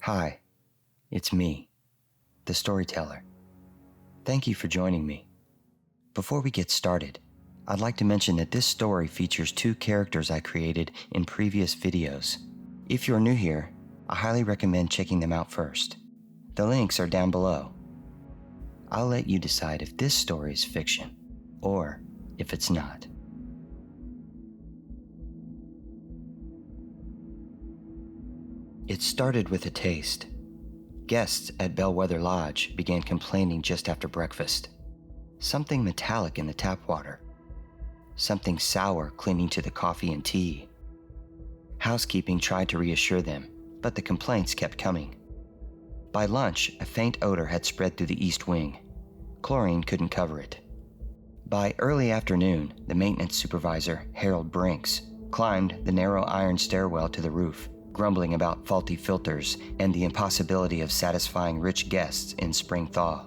Hi, it's me, the storyteller. Thank you for joining me. Before we get started, I'd like to mention that this story features two characters I created in previous videos. If you're new here, I highly recommend checking them out first. The links are down below. I'll let you decide if this story is fiction or if it's not. It started with a taste. Guests at Bellwether Lodge began complaining just after breakfast. Something metallic in the tap water. Something sour clinging to the coffee and tea. Housekeeping tried to reassure them, but the complaints kept coming. By lunch, a faint odor had spread through the east wing. Chlorine couldn't cover it. By early afternoon, the maintenance supervisor, Harold Brinks, climbed the narrow iron stairwell to the roof, grumbling about faulty filters and the impossibility of satisfying rich guests in spring thaw.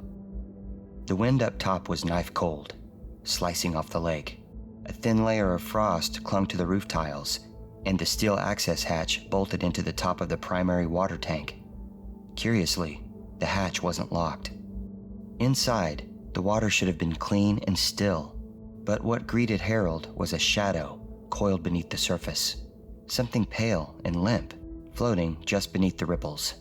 The wind up top was knife cold, slicing off the lake. A thin layer of frost clung to the roof tiles, and the steel access hatch bolted into the top of the primary water tank. Curiously, the hatch wasn't locked. Inside, the water should have been clean and still, but what greeted Harold was a shadow coiled beneath the surface. Something pale and limp, floating just beneath the ripples.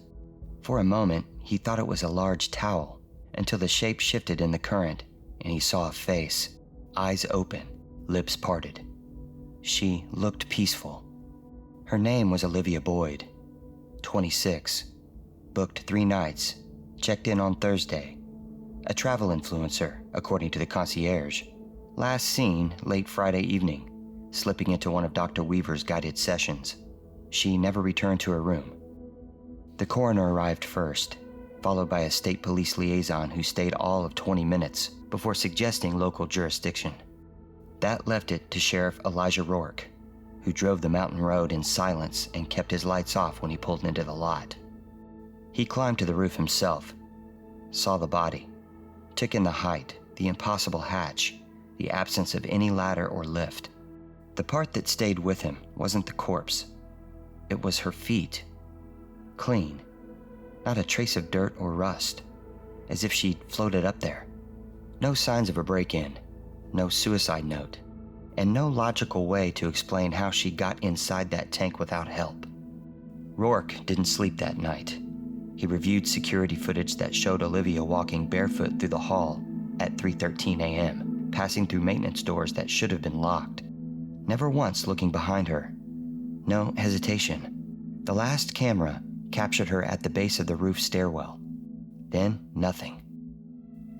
For a moment, he thought it was a large towel, until the shape shifted in the current, and he saw a face, eyes open, lips parted. She looked peaceful. Her name was Olivia Boyd, 26, booked 3 nights, checked in on Thursday. A travel influencer, according to the concierge. Last seen late Friday evening, slipping into one of Dr. Weaver's guided sessions. She never returned to her room. The coroner arrived first, followed by a state police liaison who stayed all of 20 minutes before suggesting local jurisdiction. That left it to Sheriff Elijah Rourke, who drove the mountain road in silence and kept his lights off when he pulled into the lot. He climbed to the roof himself, saw the body, took in the height, the impossible hatch, the absence of any ladder or lift. The part that stayed with him wasn't the corpse. It was her feet. Clean. Not a trace of dirt or rust. As if she'd floated up there. No signs of a break-in. No suicide note. And no logical way to explain how she got inside that tank without help. Rourke didn't sleep that night. He reviewed security footage that showed Olivia walking barefoot through the hall at 3:13 a.m., passing through maintenance doors that should have been locked. Never once looking behind her. No hesitation. The last camera captured her at the base of the roof stairwell. Then, nothing.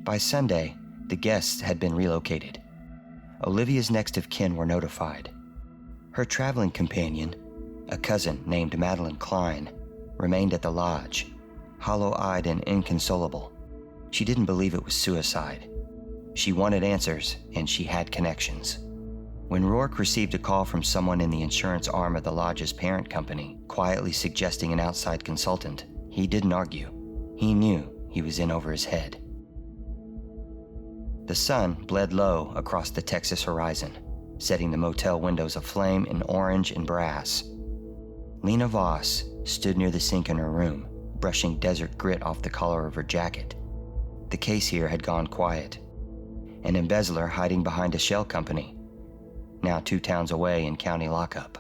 By Sunday, the guests had been relocated. Olivia's next of kin were notified. Her traveling companion, a cousin named Madeline Klein, remained at the lodge, hollow-eyed and inconsolable. She didn't believe it was suicide. She wanted answers, and she had connections. When Rourke received a call from someone in the insurance arm of the lodge's parent company, quietly suggesting an outside consultant, he didn't argue. He knew he was in over his head. The sun bled low across the Texas horizon, setting the motel windows aflame in orange and brass. Lena Voss stood near the sink in her room, brushing desert grit off the collar of her jacket. The case here had gone quiet. An embezzler hiding behind a shell company, now 2 towns away in county lockup.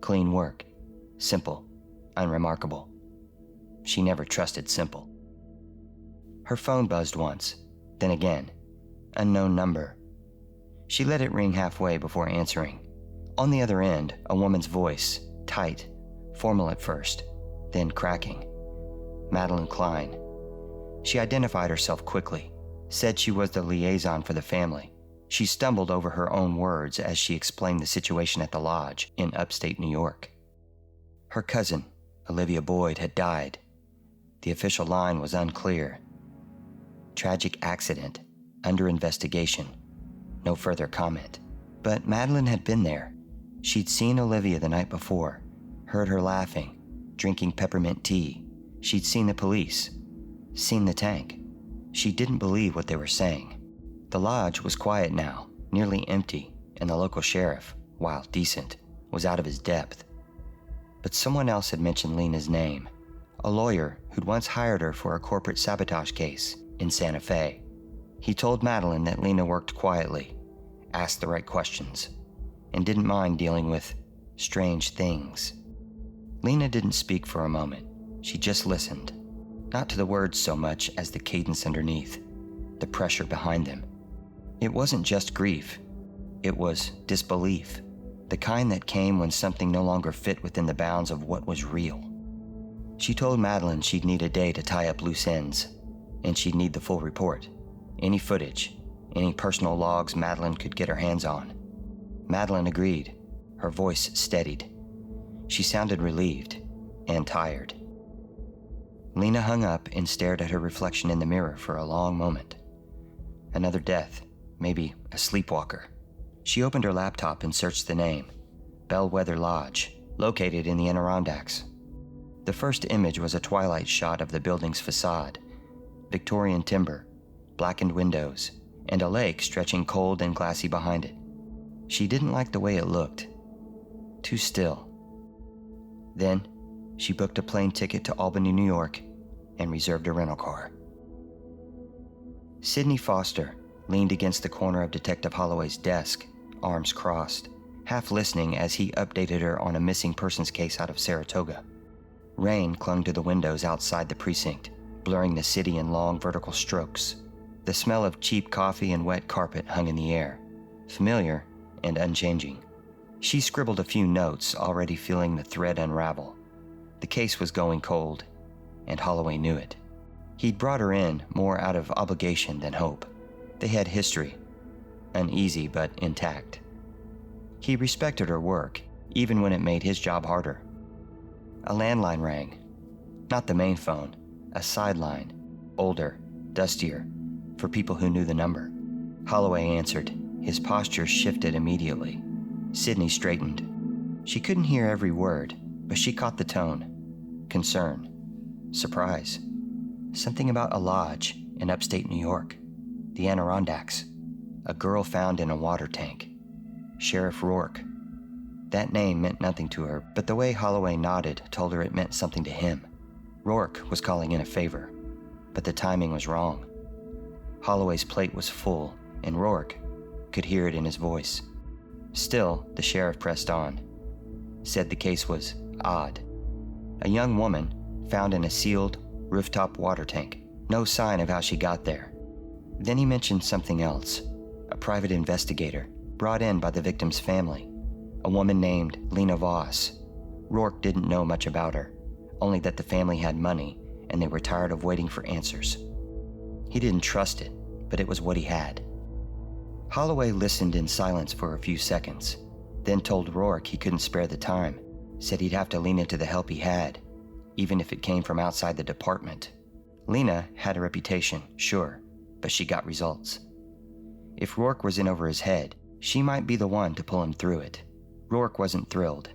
Clean work, simple, unremarkable. She never trusted simple. Her phone buzzed once, then again, unknown number. She let it ring halfway before answering. On the other end, a woman's voice, tight, formal at first, then cracking. Madeline Klein. She identified herself quickly, said she was the liaison for the family. She stumbled over her own words as she explained the situation at the lodge in upstate New York. Her cousin, Olivia Boyd, had died. The official line was unclear. Tragic accident, under investigation. No further comment. But Madeline had been there. She'd seen Olivia the night before, heard her laughing, drinking peppermint tea. She'd seen the police, seen the tank. She didn't believe what they were saying. The lodge was quiet now, nearly empty, and the local sheriff, while decent, was out of his depth. But someone else had mentioned Lena's name, a lawyer who'd once hired her for a corporate sabotage case in Santa Fe. He told Madeline that Lena worked quietly, asked the right questions, and didn't mind dealing with strange things. Lena didn't speak for a moment. She just listened, not to the words so much as the cadence underneath, the pressure behind them. It wasn't just grief. It was disbelief, the kind that came when something no longer fit within the bounds of what was real. She told Madeline she'd need a day to tie up loose ends, and she'd need the full report, any footage, any personal logs Madeline could get her hands on. Madeline agreed, her voice steadied. She sounded relieved and tired. Lena hung up and stared at her reflection in the mirror for a long moment. Another death, maybe a sleepwalker. She opened her laptop and searched the name, Bellwether Lodge, located in the Adirondacks. The first image was a twilight shot of the building's facade, Victorian timber, blackened windows, and a lake stretching cold and glassy behind it. She didn't like the way it looked. Too still. Then, she booked a plane ticket to Albany, New York, and reserved a rental car. Sidney Foster leaned against the corner of Detective Holloway's desk, arms crossed, half listening as he updated her on a missing persons case out of Saratoga. Rain clung to the windows outside the precinct, blurring the city in long vertical strokes. The smell of cheap coffee and wet carpet hung in the air, familiar and unchanging. She scribbled a few notes, already feeling the thread unravel. The case was going cold, and Holloway knew it. He'd brought her in more out of obligation than hope. They had history, uneasy but intact. He respected her work, even when it made his job harder. A landline rang. Not the main phone, a sideline, older, dustier, for people who knew the number. Holloway answered. His posture shifted immediately. Sidney straightened. She couldn't hear every word, but she caught the tone. Concern. Surprise. Something about a lodge in upstate New York. The Adirondacks. A girl found in a water tank. Sheriff Rourke. That name meant nothing to her, but the way Holloway nodded told her it meant something to him. Rourke was calling in a favor, but the timing was wrong. Holloway's plate was full, and Rourke could hear it in his voice. Still, the sheriff pressed on, said the case was odd. A young woman found in a sealed, rooftop water tank. No sign of how she got there. Then he mentioned something else, a private investigator brought in by the victim's family, a woman named Lena Voss. Rourke didn't know much about her, only that the family had money and they were tired of waiting for answers. He didn't trust it, but it was what he had. Holloway listened in silence for a few seconds, then told Rourke he couldn't spare the time, said he'd have to lean into the help he had, even if it came from outside the department. Lena had a reputation, sure, but she got results. If Rourke was in over his head, she might be the one to pull him through it. Rourke wasn't thrilled,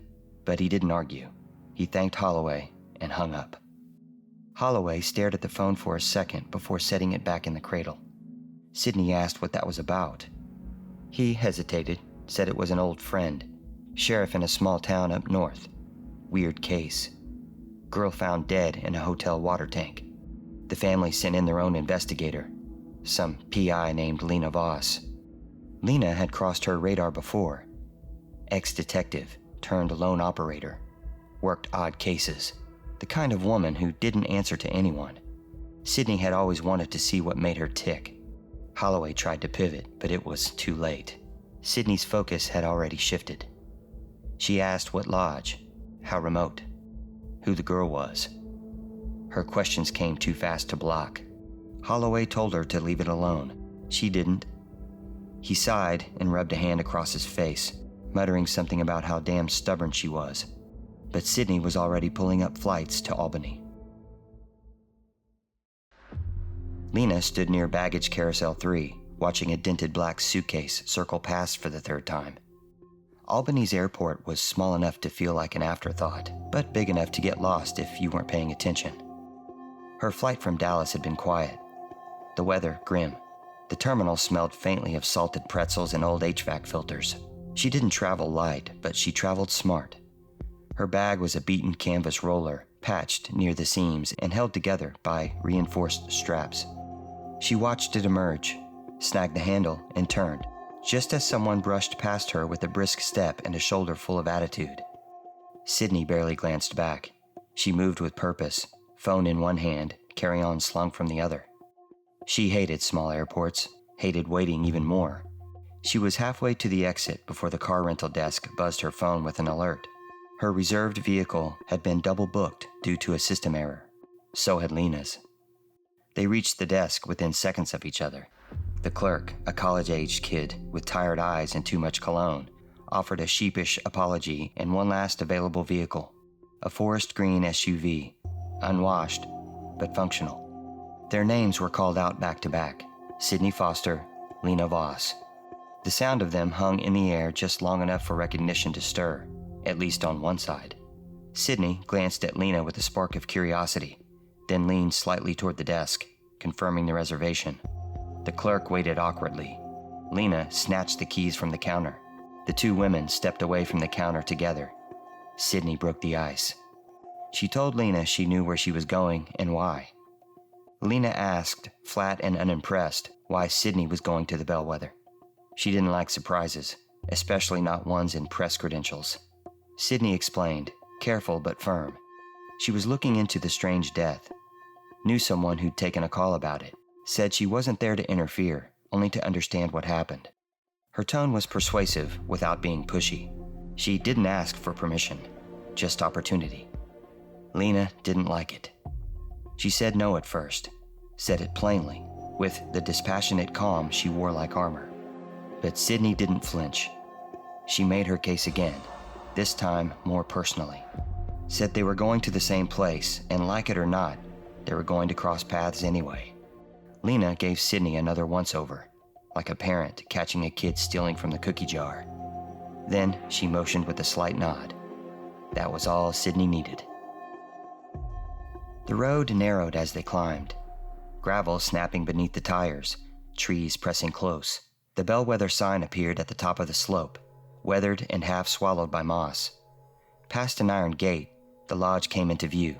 but he didn't argue. He thanked Holloway and hung up. Holloway stared at the phone for a second before setting it back in the cradle. Sidney asked what that was about. He hesitated, said it was an old friend, sheriff in a small town up north. Weird case. Girl found dead in a hotel water tank. The family sent in their own investigator, some PI named Lena Voss. Lena had crossed her radar before. Ex-detective turned lone operator. Worked odd cases. The kind of woman who didn't answer to anyone. Sidney had always wanted to see what made her tick. Holloway tried to pivot, but it was too late. Sidney's focus had already shifted. She asked what lodge, how remote, who the girl was. Her questions came too fast to block. Holloway told her to leave it alone. She didn't. He sighed and rubbed a hand across his face, muttering something about how damn stubborn she was. But Sidney was already pulling up flights to Albany. Lena stood near baggage carousel 3, watching a dented black suitcase circle past for the third time. Albany's airport was small enough to feel like an afterthought, but big enough to get lost if you weren't paying attention. Her flight from Dallas had been quiet. The weather grim. The terminal smelled faintly of salted pretzels and old HVAC filters. She didn't travel light, but she traveled smart. Her bag was a beaten canvas roller, patched near the seams and held together by reinforced straps. She watched it emerge, snagged the handle, and turned, just as someone brushed past her with a brisk step and a shoulder full of attitude. Sydney barely glanced back. She moved with purpose, phone in one hand, carry-on slung from the other. She hated small airports, hated waiting even more. She was halfway to the exit before the car rental desk buzzed her phone with an alert. Her reserved vehicle had been double booked due to a system error. So had Lena's. They reached the desk within seconds of each other. The clerk, a college-aged kid with tired eyes and too much cologne, offered a sheepish apology and one last available vehicle, a forest green SUV, unwashed but functional. Their names were called out back to back: Sydney Foster, Lena Voss. The sound of them hung in the air just long enough for recognition to stir, at least on one side. Sydney glanced at Lena with a spark of curiosity, then leaned slightly toward the desk, confirming the reservation. The clerk waited awkwardly. Lena snatched the keys from the counter. The two women stepped away from the counter together. Sydney broke the ice. She told Lena she knew where she was going and why. Lena asked, flat and unimpressed, why Sydney was going to the Bellwether. She didn't like surprises, especially not ones in press credentials. Sydney explained, careful but firm. She was looking into the strange death. Knew someone who'd taken a call about it. Said she wasn't there to interfere, only to understand what happened. Her tone was persuasive without being pushy. She didn't ask for permission, just opportunity. Lena didn't like it. She said no at first, said it plainly, with the dispassionate calm she wore like armor. But Sydney didn't flinch. She made her case again, this time more personally. Said they were going to the same place, and like it or not, they were going to cross paths anyway. Lena gave Sydney another once-over, like a parent catching a kid stealing from the cookie jar. Then she motioned with a slight nod. That was all Sydney needed. The road narrowed as they climbed, gravel snapping beneath the tires, trees pressing close. The Bellwether sign appeared at the top of the slope, weathered and half swallowed by moss. Past an iron gate, the lodge came into view.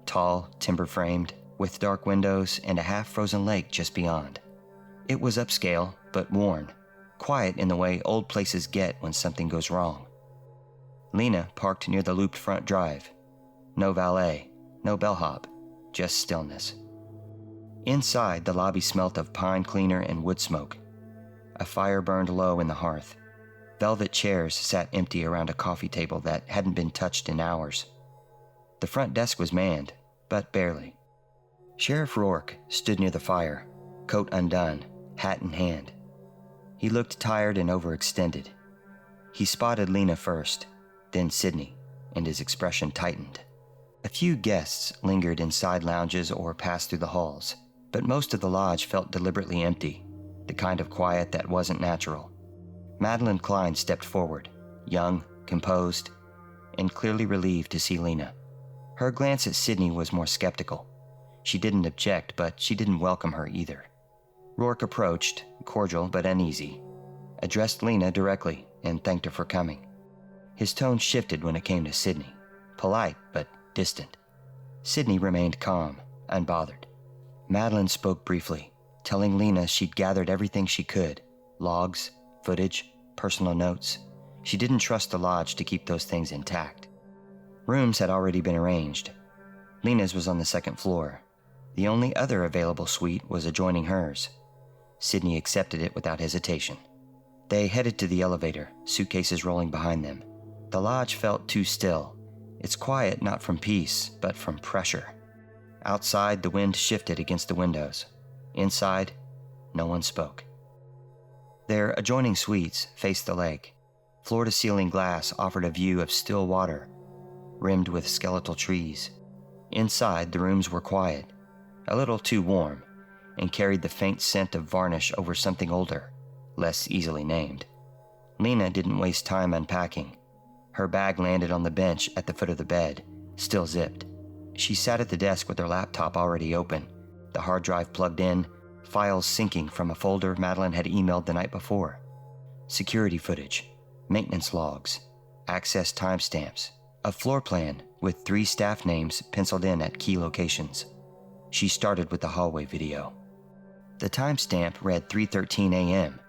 Tall, timber-framed, with dark windows and a half-frozen lake just beyond. It was upscale, but worn, quiet in the way old places get when something goes wrong. Lena parked near the looped front drive. No valet, no bellhop, just stillness. Inside, the lobby smelt of pine cleaner and wood smoke. A fire burned low in the hearth. Velvet chairs sat empty around a coffee table that hadn't been touched in hours. The front desk was manned, but barely. Sheriff Rourke stood near the fire, coat undone, hat in hand. He looked tired and overextended. He spotted Lena first, then Sydney, and his expression tightened. A few guests lingered in side lounges or passed through the halls, but most of the lodge felt deliberately empty, the kind of quiet that wasn't natural. Madeline Klein stepped forward, young, composed, and clearly relieved to see Lena. Her glance at Sydney was more skeptical. She didn't object, but she didn't welcome her either. Rourke approached, cordial but uneasy, addressed Lena directly, and thanked her for coming. His tone shifted when it came to Sydney, polite but distant. Sydney remained calm, unbothered. Madeline spoke briefly, telling Lena she'd gathered everything she could: logs, footage, personal notes. She didn't trust the lodge to keep those things intact. Rooms had already been arranged. Lena's was on the second floor. The only other available suite was adjoining hers. Sydney accepted it without hesitation. They headed to the elevator, suitcases rolling behind them. The lodge felt too still. Its quiet not from peace, but from pressure. Outside, the wind shifted against the windows. Inside, no one spoke. Their adjoining suites faced the lake. Floor-to-ceiling glass offered a view of still water, rimmed with skeletal trees. Inside, the rooms were quiet, a little too warm, and carried the faint scent of varnish over something older, less easily named. Lena didn't waste time unpacking. Her bag landed on the bench at the foot of the bed, still zipped. She sat at the desk with her laptop already open, the hard drive plugged in, files syncing from a folder Madeline had emailed the night before. Security footage, maintenance logs, access timestamps, a floor plan with 3 staff names penciled in at key locations. She started with the hallway video. The timestamp read 3:13 a.m.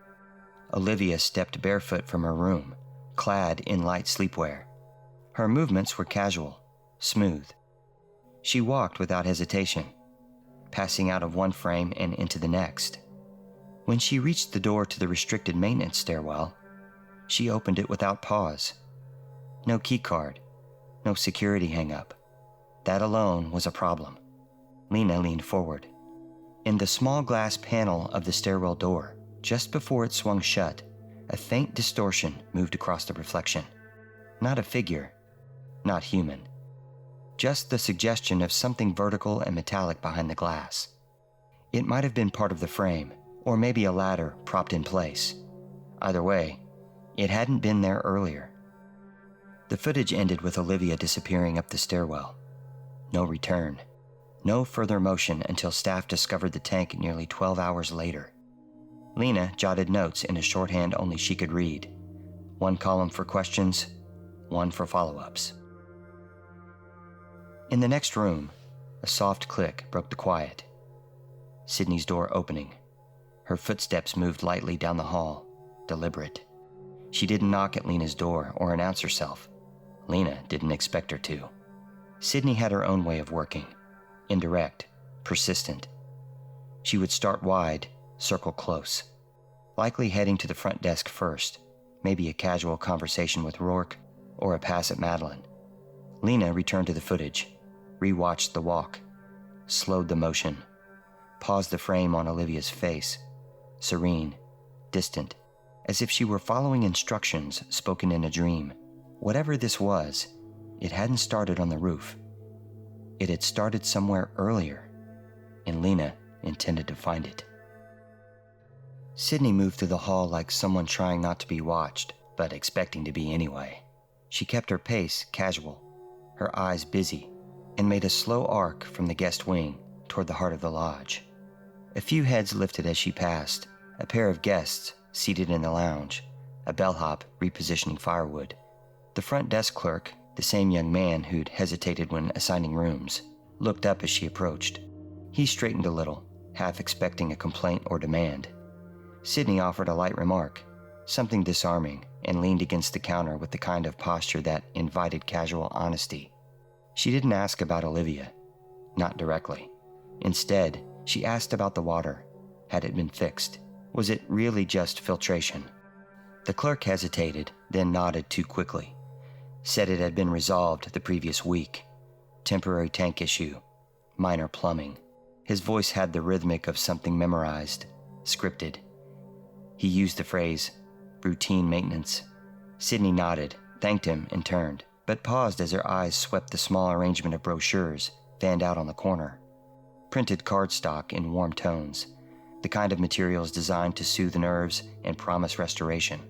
Olivia stepped barefoot from her room, clad in light sleepwear. Her movements were casual, smooth. She walked without hesitation, passing out of one frame and into the next. When she reached the door to the restricted maintenance stairwell, she opened it without pause. No keycard, no security hang-up. That alone was a problem. Lena leaned forward. In the small glass panel of the stairwell door, just before it swung shut, a faint distortion moved across the reflection. Not a figure, not human. Just the suggestion of something vertical and metallic behind the glass. It might have been part of the frame, or maybe a ladder propped in place. Either way, it hadn't been there earlier. The footage ended with Olivia disappearing up the stairwell. No return. No further motion until staff discovered the tank nearly 12 hours later. Lena jotted notes in a shorthand only she could read. 1 column for questions, 1 for follow-ups. In the next room, a soft click broke the quiet. Sydney's door opening. Her footsteps moved lightly down the hall, deliberate. She didn't knock at Lena's door or announce herself. Lena didn't expect her to. Sydney had her own way of working. Indirect, persistent. She would start wide, circle close. Likely heading to the front desk first, maybe a casual conversation with Rourke or a pass at Madeline. Lena returned to the footage, rewatched the walk, slowed the motion, paused the frame on Olivia's face, serene, distant, as if she were following instructions spoken in a dream. Whatever this was, it hadn't started on the roof. It had started somewhere earlier, and Lena intended to find it. Sydney moved through the hall like someone trying not to be watched, but expecting to be anyway. She kept her pace casual, her eyes busy, and made a slow arc from the guest wing toward the heart of the lodge. A few heads lifted as she passed, a pair of guests seated in the lounge, a bellhop repositioning firewood. The front desk clerk, the same young man who'd hesitated when assigning rooms, looked up as she approached. He straightened a little, half expecting a complaint or demand. Sydney offered a light remark, something disarming, and leaned against the counter with the kind of posture that invited casual honesty. She didn't ask about Olivia, not directly. Instead, she asked about the water. Had it been fixed? Was it really just filtration? The clerk hesitated, then nodded too quickly. Said it had been resolved the previous week. Temporary tank issue. Minor plumbing. His voice had the rhythmic of something memorized, scripted. He used the phrase, routine maintenance. Sydney nodded, thanked him, and turned, but paused as her eyes swept the small arrangement of brochures fanned out on the corner. Printed cardstock in warm tones, the kind of materials designed to soothe nerves and promise restoration.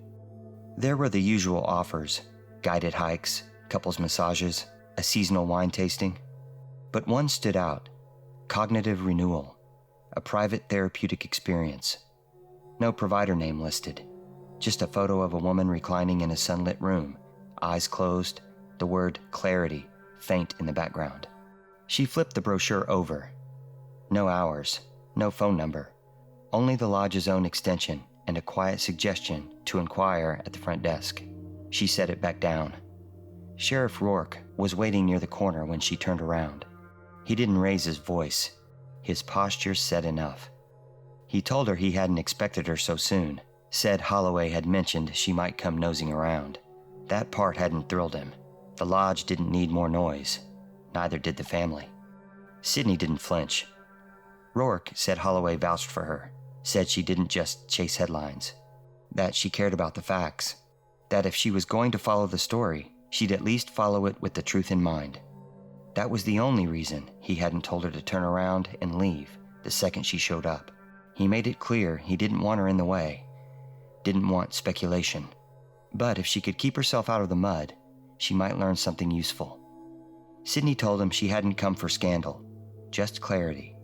There were the usual offers, guided hikes, couples massages, a seasonal wine tasting. But one stood out, cognitive renewal, a private therapeutic experience. No provider name listed, just a photo of a woman reclining in a sunlit room, eyes closed, the word clarity faint in the background. She flipped the brochure over. No hours, no phone number, only the lodge's own extension and a quiet suggestion to inquire at the front desk. She set it back down. Sheriff Rourke was waiting near the corner when she turned around. He didn't raise his voice. His posture said enough. He told her he hadn't expected her so soon, said Holloway had mentioned she might come nosing around. That part hadn't thrilled him. The lodge didn't need more noise. Neither did the family. Sydney didn't flinch. Rourke said Holloway vouched for her, said she didn't just chase headlines, that she cared about the facts, that if she was going to follow the story, she'd at least follow it with the truth in mind. That was the only reason he hadn't told her to turn around and leave the second she showed up. He made it clear he didn't want her in the way, didn't want speculation. But if she could keep herself out of the mud, she might learn something useful. Sydney told him she hadn't come for scandal, just clarity.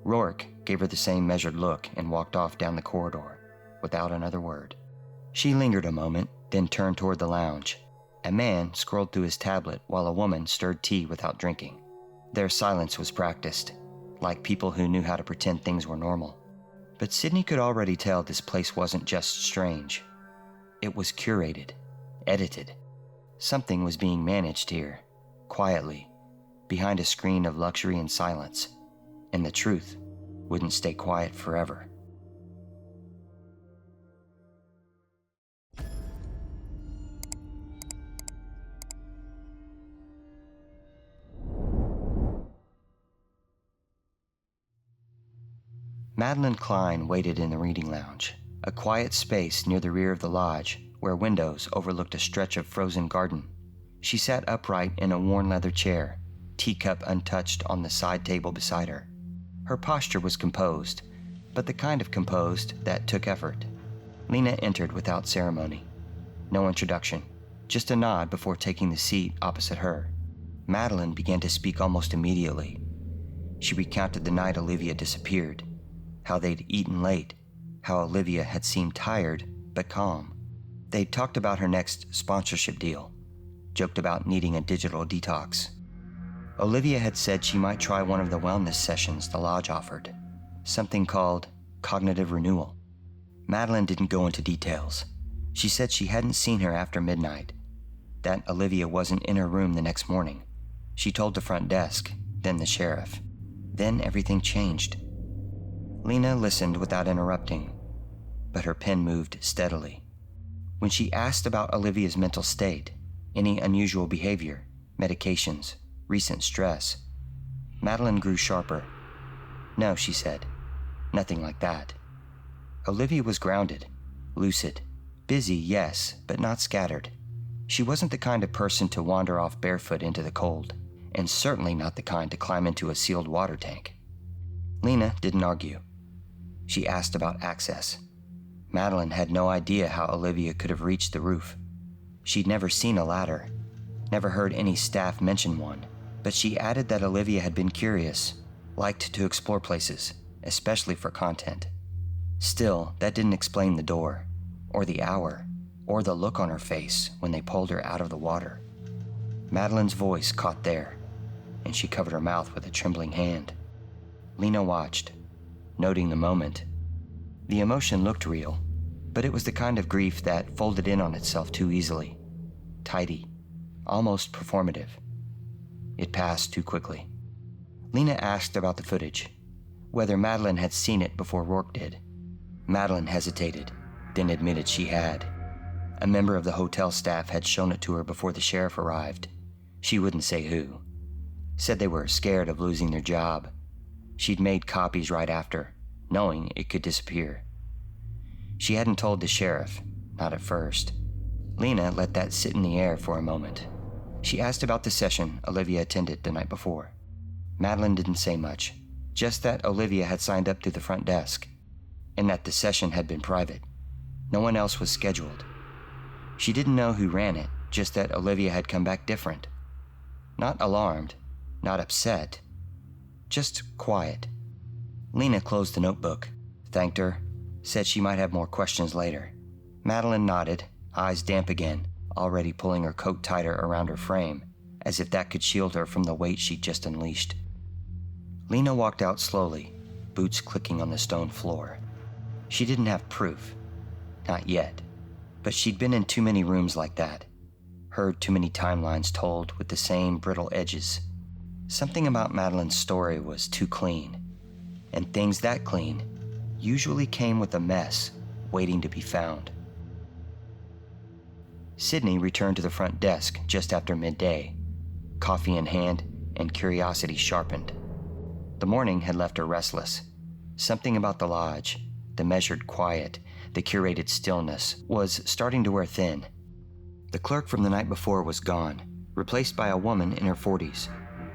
Rourke gave her the same measured look and walked off down the corridor, without another word. She lingered a moment, then turned toward the lounge, A man scrolled through his tablet while a woman stirred tea without drinking. Their silence was practiced, like people who knew how to pretend things were normal. But Sydney could already tell this place wasn't just strange. It was curated, edited. Something was being managed here, quietly, behind a screen of luxury and silence, and the truth wouldn't stay quiet forever. Madeline Klein waited in the reading lounge, a quiet space near the rear of the lodge where windows overlooked a stretch of frozen garden. She sat upright in a worn leather chair, teacup untouched on the side table beside her. Her posture was composed, but the kind of composed that took effort. Lena entered without ceremony. No introduction, just a nod before taking the seat opposite her. Madeline began to speak almost immediately. She recounted the night Olivia disappeared, how they'd eaten late, how Olivia had seemed tired but calm. They'd talked about her next sponsorship deal, joked about needing a digital detox. Olivia had said she might try one of the wellness sessions the lodge offered, something called cognitive renewal. Madeline didn't go into details. She said she hadn't seen her after midnight, that Olivia wasn't in her room the next morning. She told the front desk, then the sheriff. Then everything changed. Lena listened without interrupting, but her pen moved steadily. When she asked about Olivia's mental state, any unusual behavior, medications, recent stress, Madeline grew sharper. No, she said, nothing like that. Olivia was grounded, lucid, busy, yes, but not scattered. She wasn't the kind of person to wander off barefoot into the cold, and certainly not the kind to climb into a sealed water tank. Lena didn't argue. She asked about access. Madeline had no idea how Olivia could have reached the roof. She'd never seen a ladder, never heard any staff mention one, but she added that Olivia had been curious, liked to explore places, especially for content. Still, that didn't explain the door, or the hour, or the look on her face when they pulled her out of the water. Madeline's voice caught there, and she covered her mouth with a trembling hand. Lena watched, noting the moment. The emotion looked real, but it was the kind of grief that folded in on itself too easily. Tidy, almost performative. It passed too quickly. Lena asked about the footage, whether Madeline had seen it before Rourke did. Madeline hesitated, then admitted she had. A member of the hotel staff had shown it to her before the sheriff arrived. She wouldn't say who. Said they were scared of losing their job. She'd made copies right after, knowing it could disappear. She hadn't told the sheriff, not at first. Lena let that sit in the air for a moment. She asked about the session Olivia attended the night before. Madeline didn't say much, just that Olivia had signed up through the front desk, and that the session had been private. No one else was scheduled. She didn't know who ran it, just that Olivia had come back different. Not alarmed, not upset, just quiet. Lena closed the notebook, thanked her, said she might have more questions later. Madeline nodded, eyes damp again, already pulling her coat tighter around her frame, as if that could shield her from the weight she'd just unleashed. Lena walked out slowly, boots clicking on the stone floor. She didn't have proof. Not yet. But she'd been in too many rooms like that. Heard too many timelines told with the same brittle edges. Something about Madeline's story was too clean. And things that clean usually came with a mess waiting to be found. Sydney returned to the front desk just after midday, coffee in hand and curiosity sharpened. The morning had left her restless. Something about the lodge, the measured quiet, the curated stillness, was starting to wear thin. The clerk from the night before was gone, replaced by a woman in her 40s,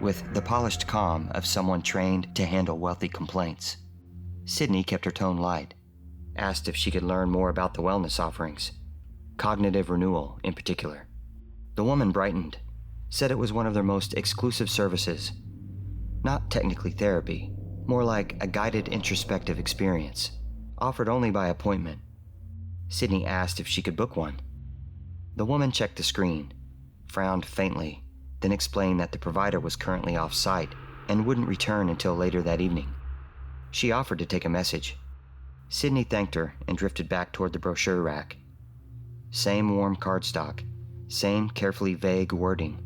with the polished calm of someone trained to handle wealthy complaints. Sydney kept her tone light, asked if she could learn more about the wellness offerings, cognitive renewal in particular. The woman brightened, said it was one of their most exclusive services. Not technically therapy, more like a guided introspective experience, offered only by appointment. Sydney asked if she could book one. The woman checked the screen, frowned faintly, then explained that the provider was currently off-site and wouldn't return until later that evening. She offered to take a message. Sydney thanked her and drifted back toward the brochure rack. Same warm cardstock, same carefully vague wording.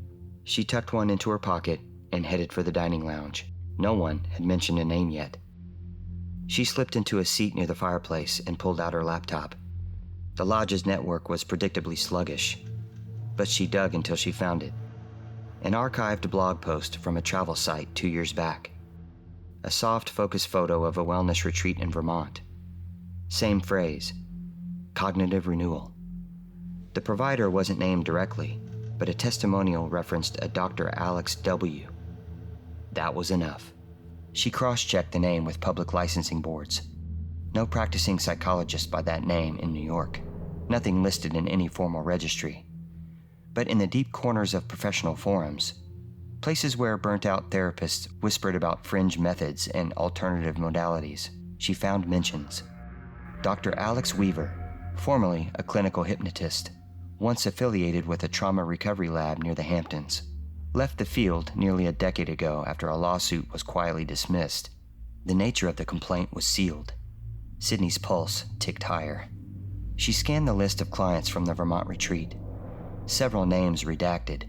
She tucked one into her pocket and headed for the dining lounge. No one had mentioned a name yet. She slipped into a seat near the fireplace and pulled out her laptop. The lodge's network was predictably sluggish, but she dug until she found it. An archived blog post from a travel site 2 years back. A soft focus photo of a wellness retreat in Vermont. Same phrase, cognitive renewal. The provider wasn't named directly, but a testimonial referenced a Dr. Alex W. That was enough. She cross-checked the name with public licensing boards. No practicing psychologist by that name in New York. Nothing listed in any formal registry. But in the deep corners of professional forums, places where burnt-out therapists whispered about fringe methods and alternative modalities, she found mentions. Dr. Alex Weaver, formerly a clinical hypnotist, once affiliated with a trauma recovery lab near the Hamptons, left the field nearly a decade ago after a lawsuit was quietly dismissed. The nature of the complaint was sealed. Sydney's pulse ticked higher. She scanned the list of clients from the Vermont retreat. Several names redacted.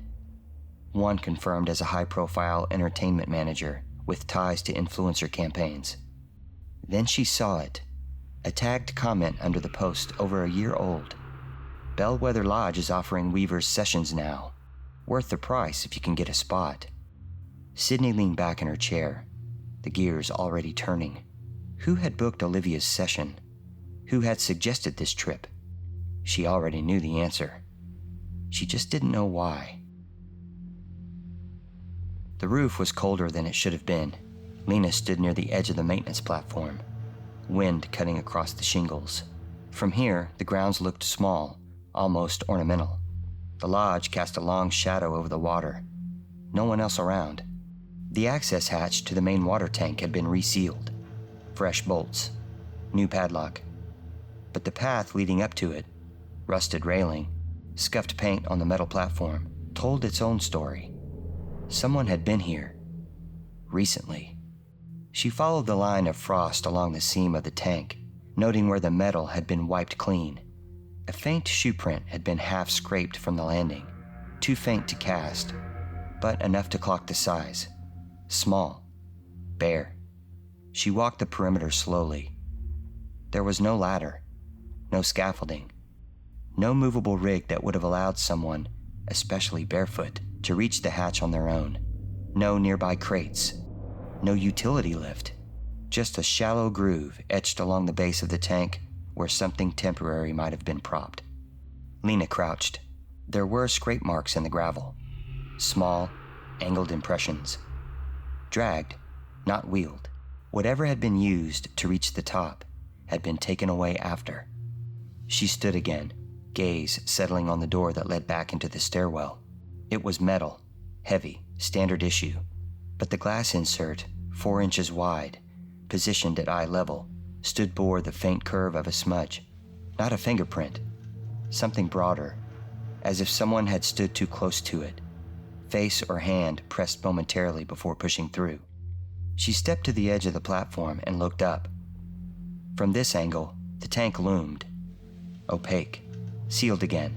One confirmed as a high-profile entertainment manager with ties to influencer campaigns. Then she saw it. A tagged comment under the post over a year old. Bellwether Lodge is offering Weaver's sessions now. Worth the price if you can get a spot. Sydney leaned back in her chair, the gears already turning. Who had booked Olivia's session? Who had suggested this trip? She already knew the answer. She just didn't know why. The roof was colder than it should have been. Lena stood near the edge of the maintenance platform, wind cutting across the shingles. From here, the grounds looked small, almost ornamental. The lodge cast a long shadow over the water. No one else around. The access hatch to the main water tank had been resealed. Fresh bolts, new padlock. But the path leading up to it, rusted railing, scuffed paint on the metal platform, told its own story. Someone had been here. Recently. She followed the line of frost along the seam of the tank, noting where the metal had been wiped clean. A faint shoe print had been half scraped from the landing, too faint to cast, but enough to clock the size. Small. Bare. She walked the perimeter slowly. There was no ladder, no scaffolding, no movable rig that would have allowed someone, especially barefoot, to reach the hatch on their own. No nearby crates, no utility lift, just a shallow groove etched along the base of the tank where something temporary might have been propped. Lena crouched. There were scrape marks in the gravel, small, angled impressions. Dragged, not wheeled. Whatever had been used to reach the top had been taken away after. She stood again, gaze settling on the door that led back into the stairwell. It was metal, heavy, standard issue, but the glass insert, 4 inches wide, positioned at eye level, stood bore the faint curve of a smudge. Not a fingerprint, something broader, as if someone had stood too close to it, face or hand pressed momentarily before pushing through. She stepped to the edge of the platform and looked up. From this angle, the tank loomed, opaque, sealed again.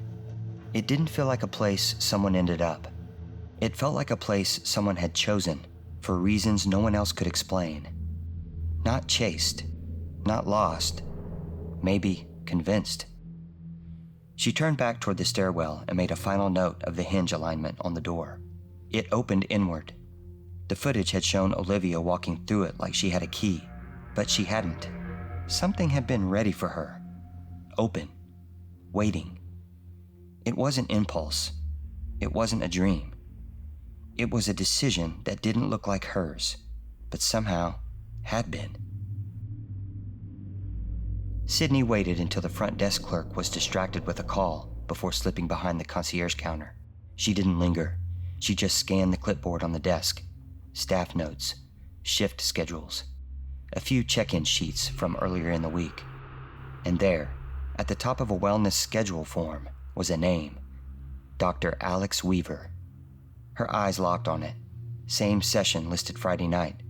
It didn't feel like a place someone ended up. It felt like a place someone had chosen for reasons no one else could explain. Not chased, not lost, maybe convinced. She turned back toward the stairwell and made a final note of the hinge alignment on the door. It opened inward. The footage had shown Olivia walking through it like she had a key, but she hadn't. Something had been ready for her. Open. Waiting. It wasn't impulse. It wasn't a dream. It was a decision that didn't look like hers, but somehow had been. Sydney waited until the front desk clerk was distracted with a call before slipping behind the concierge counter. She didn't linger. She just scanned the clipboard on the desk. Staff notes, shift schedules, a few check-in sheets from earlier in the week. And there, at the top of a wellness schedule form, was a name. Dr. Alex Weaver. Her eyes locked on it. Same session listed Friday night.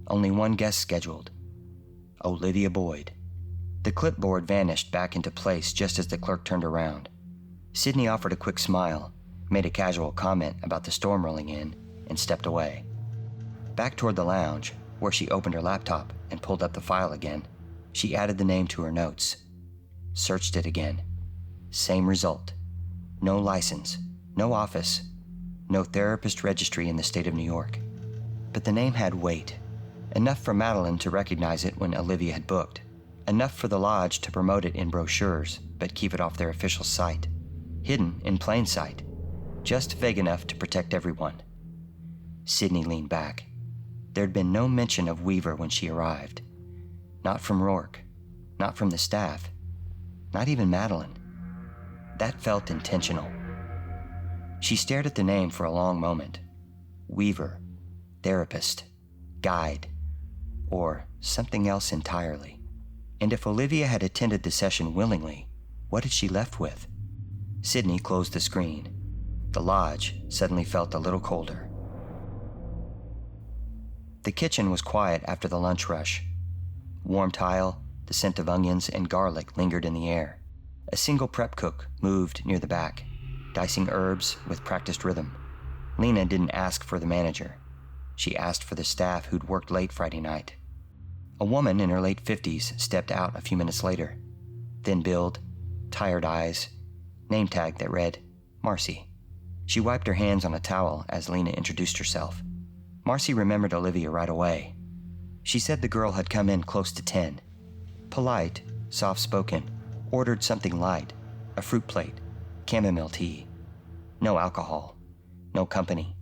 Only one guest scheduled. Olivia Boyd. The clipboard vanished back into place just as the clerk turned around. Sydney offered a quick smile, made a casual comment about the storm rolling in, and stepped away. Back toward the lounge, where she opened her laptop and pulled up the file again, she added the name to her notes. Searched it again. Same result. No license, no office, no therapist registry in the state of New York. But the name had weight. Enough for Madeline to recognize it when Olivia had booked. Enough for the lodge to promote it in brochures, but keep it off their official site. Hidden in plain sight. Just vague enough to protect everyone. Sydney leaned back. There'd been no mention of Weaver when she arrived. Not from Rourke. Not from the staff. Not even Madeline. That felt intentional. She stared at the name for a long moment. Weaver. Therapist. Guide. Or something else entirely. And if Olivia had attended the session willingly, what had she left with? Sydney closed the screen. The lodge suddenly felt a little colder. The kitchen was quiet after the lunch rush. Warm tile, the scent of onions and garlic lingered in the air. A single prep cook moved near the back, dicing herbs with practiced rhythm. Lena didn't ask for the manager. She asked for the staff who'd worked late Friday night. A woman in her late 50s stepped out a few minutes later. Thin build, tired eyes, name tag that read, Marcy. She wiped her hands on a towel as Lena introduced herself. Marcy remembered Olivia right away. She said the girl had come in close to 10. Polite, soft-spoken, ordered something light, a fruit plate, chamomile tea. No alcohol, no company.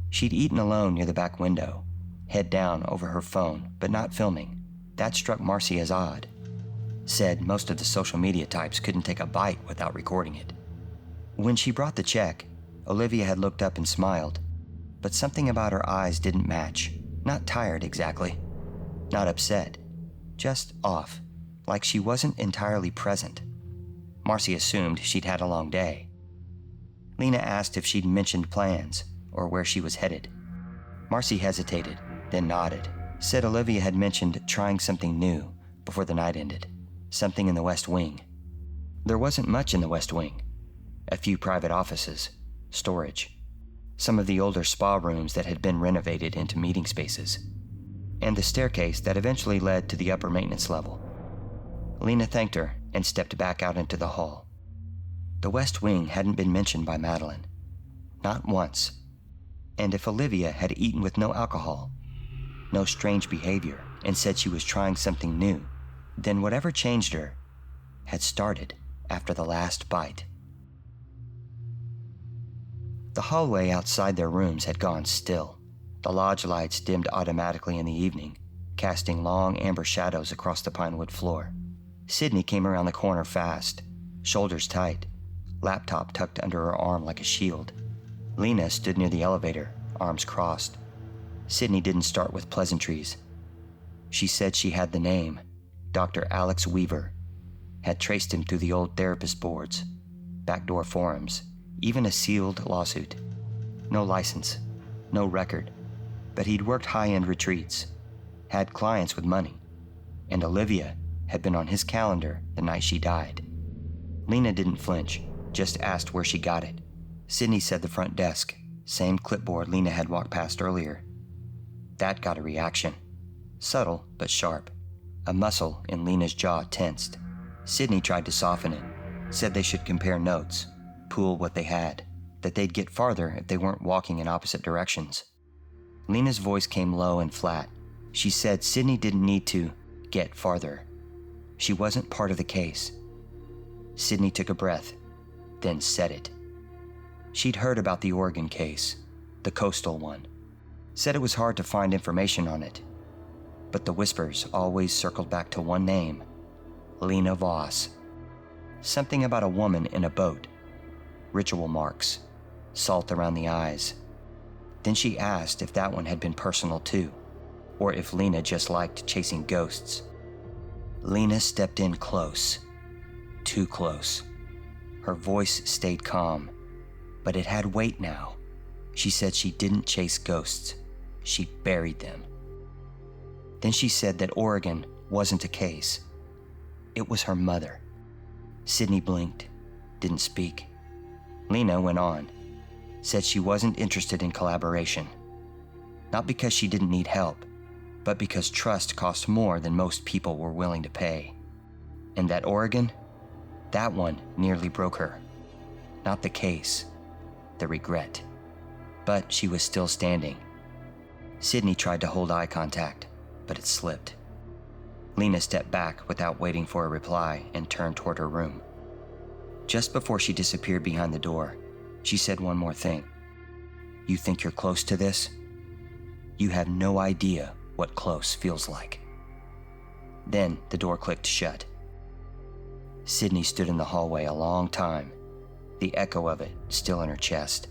She'd eaten alone near the back window, head down over her phone, but not filming. That struck Marcy as odd. Said most of the social media types couldn't take a bite without recording it. When she brought the check, Olivia had looked up and smiled, but something about her eyes didn't match. Not tired exactly. Not upset. Just off, like she wasn't entirely present. Marcy assumed she'd had a long day. Lena asked if she'd mentioned plans or where she was headed. Marcy hesitated, then nodded, said Olivia had mentioned trying something new before the night ended, something in the West Wing. There wasn't much in the West Wing. A few private offices, storage, some of the older spa rooms that had been renovated into meeting spaces, and the staircase that eventually led to the upper maintenance level. Lena thanked her and stepped back out into the hall. The West Wing hadn't been mentioned by Madeline. Not once. And if Olivia had eaten with no alcohol, no strange behavior, and said she was trying something new, then whatever changed her had started after the last bite. The hallway outside their rooms had gone still. The lodge lights dimmed automatically in the evening, casting long amber shadows across the pinewood floor. Sydney came around the corner fast, shoulders tight, laptop tucked under her arm like a shield. Lena stood near the elevator, arms crossed. Sydney didn't start with pleasantries. She said she had the name, Dr. Alex Weaver, had traced him through the old therapist boards, backdoor forums, even a sealed lawsuit. No license, no record, but he'd worked high-end retreats, had clients with money, and Olivia had been on his calendar the night she died. Lena didn't flinch, just asked where she got it. Sydney said the front desk, same clipboard Lena had walked past earlier. That got a reaction. Subtle, but sharp. A muscle in Lena's jaw tensed. Sydney tried to soften it, said they should compare notes, pool what they had, that they'd get farther if they weren't walking in opposite directions. Lena's voice came low and flat. She said Sydney didn't need to get farther. She wasn't part of the case. Sydney took a breath, then said it. She'd heard about the Oregon case, the coastal one. Said it was hard to find information on it. But the whispers always circled back to one name, Lena Voss. Something about a woman in a boat. Ritual marks, salt around the eyes. Then she asked if that one had been personal too, or if Lena just liked chasing ghosts. Lena stepped in close. Too close. Her voice stayed calm, But it had weight now. She said she didn't chase ghosts. She buried them. Then she said that Oregon wasn't a case. It was her mother. Sydney blinked, didn't speak. Lena went on, said she wasn't interested in collaboration. Not because she didn't need help, but because trust cost more than most people were willing to pay. And that Oregon, that one nearly broke her. Not the case, the regret. But she was still standing. Sydney tried to hold eye contact, but it slipped. Lena stepped back without waiting for a reply and turned toward her room. Just before she disappeared behind the door, she said one more thing. You think you're close to this? You have no idea what close feels like. Then the door clicked shut. Sydney stood in the hallway a long time, the echo of it still in her chest.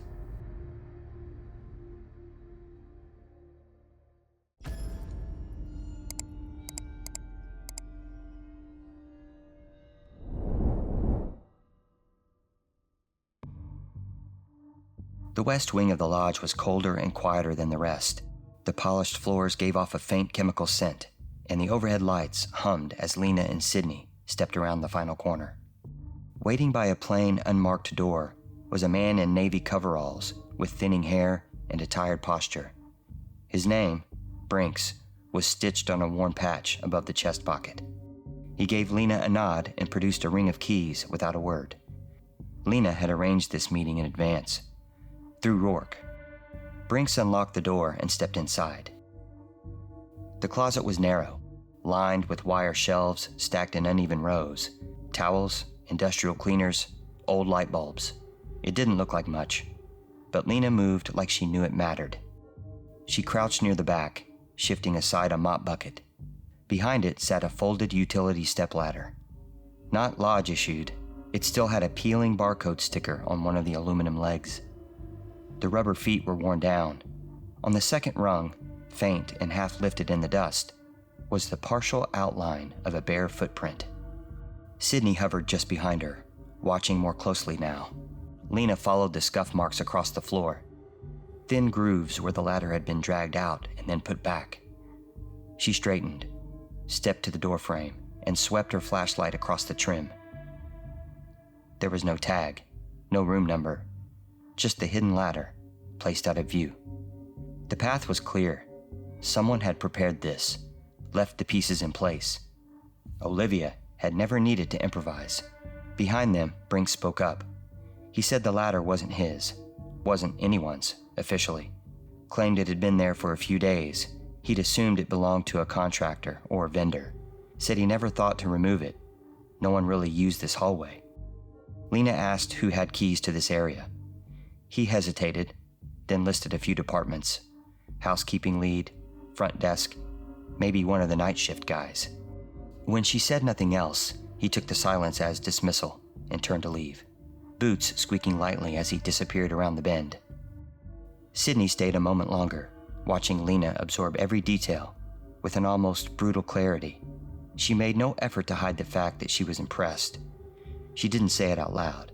The west wing of the lodge was colder and quieter than the rest. The polished floors gave off a faint chemical scent, and the overhead lights hummed as Lena and Sydney stepped around the final corner. Waiting by a plain, unmarked door was a man in navy coveralls with thinning hair and a tired posture. His name, Brinks, was stitched on a worn patch above the chest pocket. He gave Lena a nod and produced a ring of keys without a word. Lena had arranged this meeting in advance. Through Rourke. Brinks unlocked the door and stepped inside. The closet was narrow, lined with wire shelves stacked in uneven rows, towels, industrial cleaners, old light bulbs. It didn't look like much, but Lena moved like she knew it mattered. She crouched near the back, shifting aside a mop bucket. Behind it sat a folded utility stepladder. Not lodge issued, it still had a peeling barcode sticker on one of the aluminum legs. The rubber feet were worn down. On the second rung, faint and half lifted in the dust, was the partial outline of a bare footprint. Sydney hovered just behind her, watching more closely now. Lena followed the scuff marks across the floor. Thin grooves where the ladder had been dragged out and then put back. She straightened, stepped to the doorframe, and swept her flashlight across the trim. There was no tag, no room number, just the hidden ladder, placed out of view. The path was clear. Someone had prepared this, left the pieces in place. Olivia had never needed to improvise. Behind them, Brinks spoke up. He said the ladder wasn't his, wasn't anyone's, officially. Claimed it had been there for a few days. He'd assumed it belonged to a contractor or a vendor. Said he never thought to remove it. No one really used this hallway. Lena asked who had keys to this area. He hesitated, then listed a few departments. Housekeeping lead, front desk, maybe one of the night shift guys. When she said nothing else, he took the silence as dismissal and turned to leave, boots squeaking lightly as he disappeared around the bend. Sydney stayed a moment longer, watching Lena absorb every detail with an almost brutal clarity. She made no effort to hide the fact that she was impressed. She didn't say it out loud.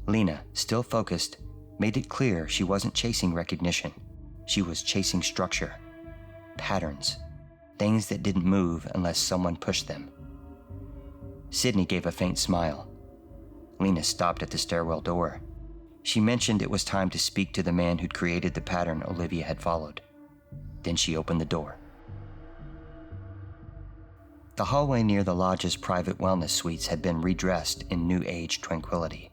Lena, still focused, made it clear she wasn't chasing recognition. She was chasing structure, patterns, things that didn't move unless someone pushed them. Sydney gave a faint smile. Lena stopped at the stairwell door. She mentioned it was time to speak to the man who'd created the pattern Olivia had followed. Then she opened the door. The hallway near the lodge's private wellness suites had been redressed in New Age tranquility.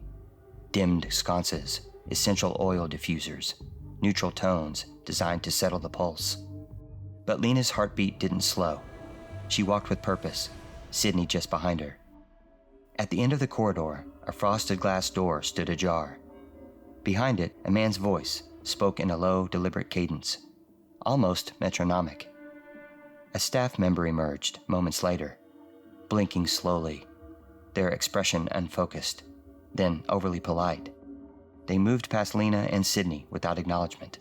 Dimmed sconces, essential oil diffusers, neutral tones designed to settle the pulse. But Lena's heartbeat didn't slow. She walked with purpose, Sydney just behind her. At the end of the corridor, a frosted glass door stood ajar. Behind it, a man's voice spoke in a low, deliberate cadence, almost metronomic. A staff member emerged moments later, blinking slowly, their expression unfocused, then overly polite. They moved past Lena and Sydney without acknowledgement.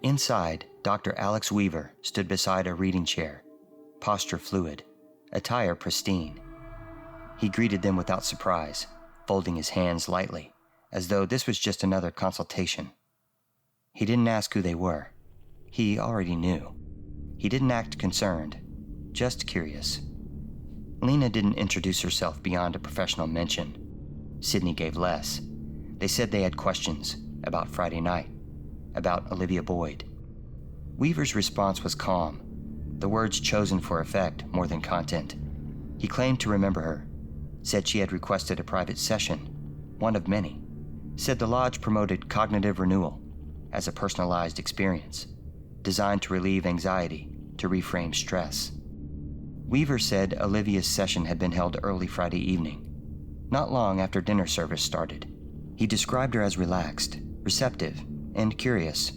Inside, Dr. Alex Weaver stood beside a reading chair, posture fluid, attire pristine. He greeted them without surprise, folding his hands lightly, as though this was just another consultation. He didn't ask who they were. He already knew. He didn't act concerned, just curious. Lena didn't introduce herself beyond a professional mention. Sydney gave less. They said they had questions about Friday night, about Olivia Boyd. Weaver's response was calm, the words chosen for effect more than content. He claimed to remember her, said she had requested a private session, one of many, said the lodge promoted cognitive renewal as a personalized experience, designed to relieve anxiety, to reframe stress. Weaver said Olivia's session had been held early Friday evening, not long after dinner service started. He described her as relaxed, receptive, and curious.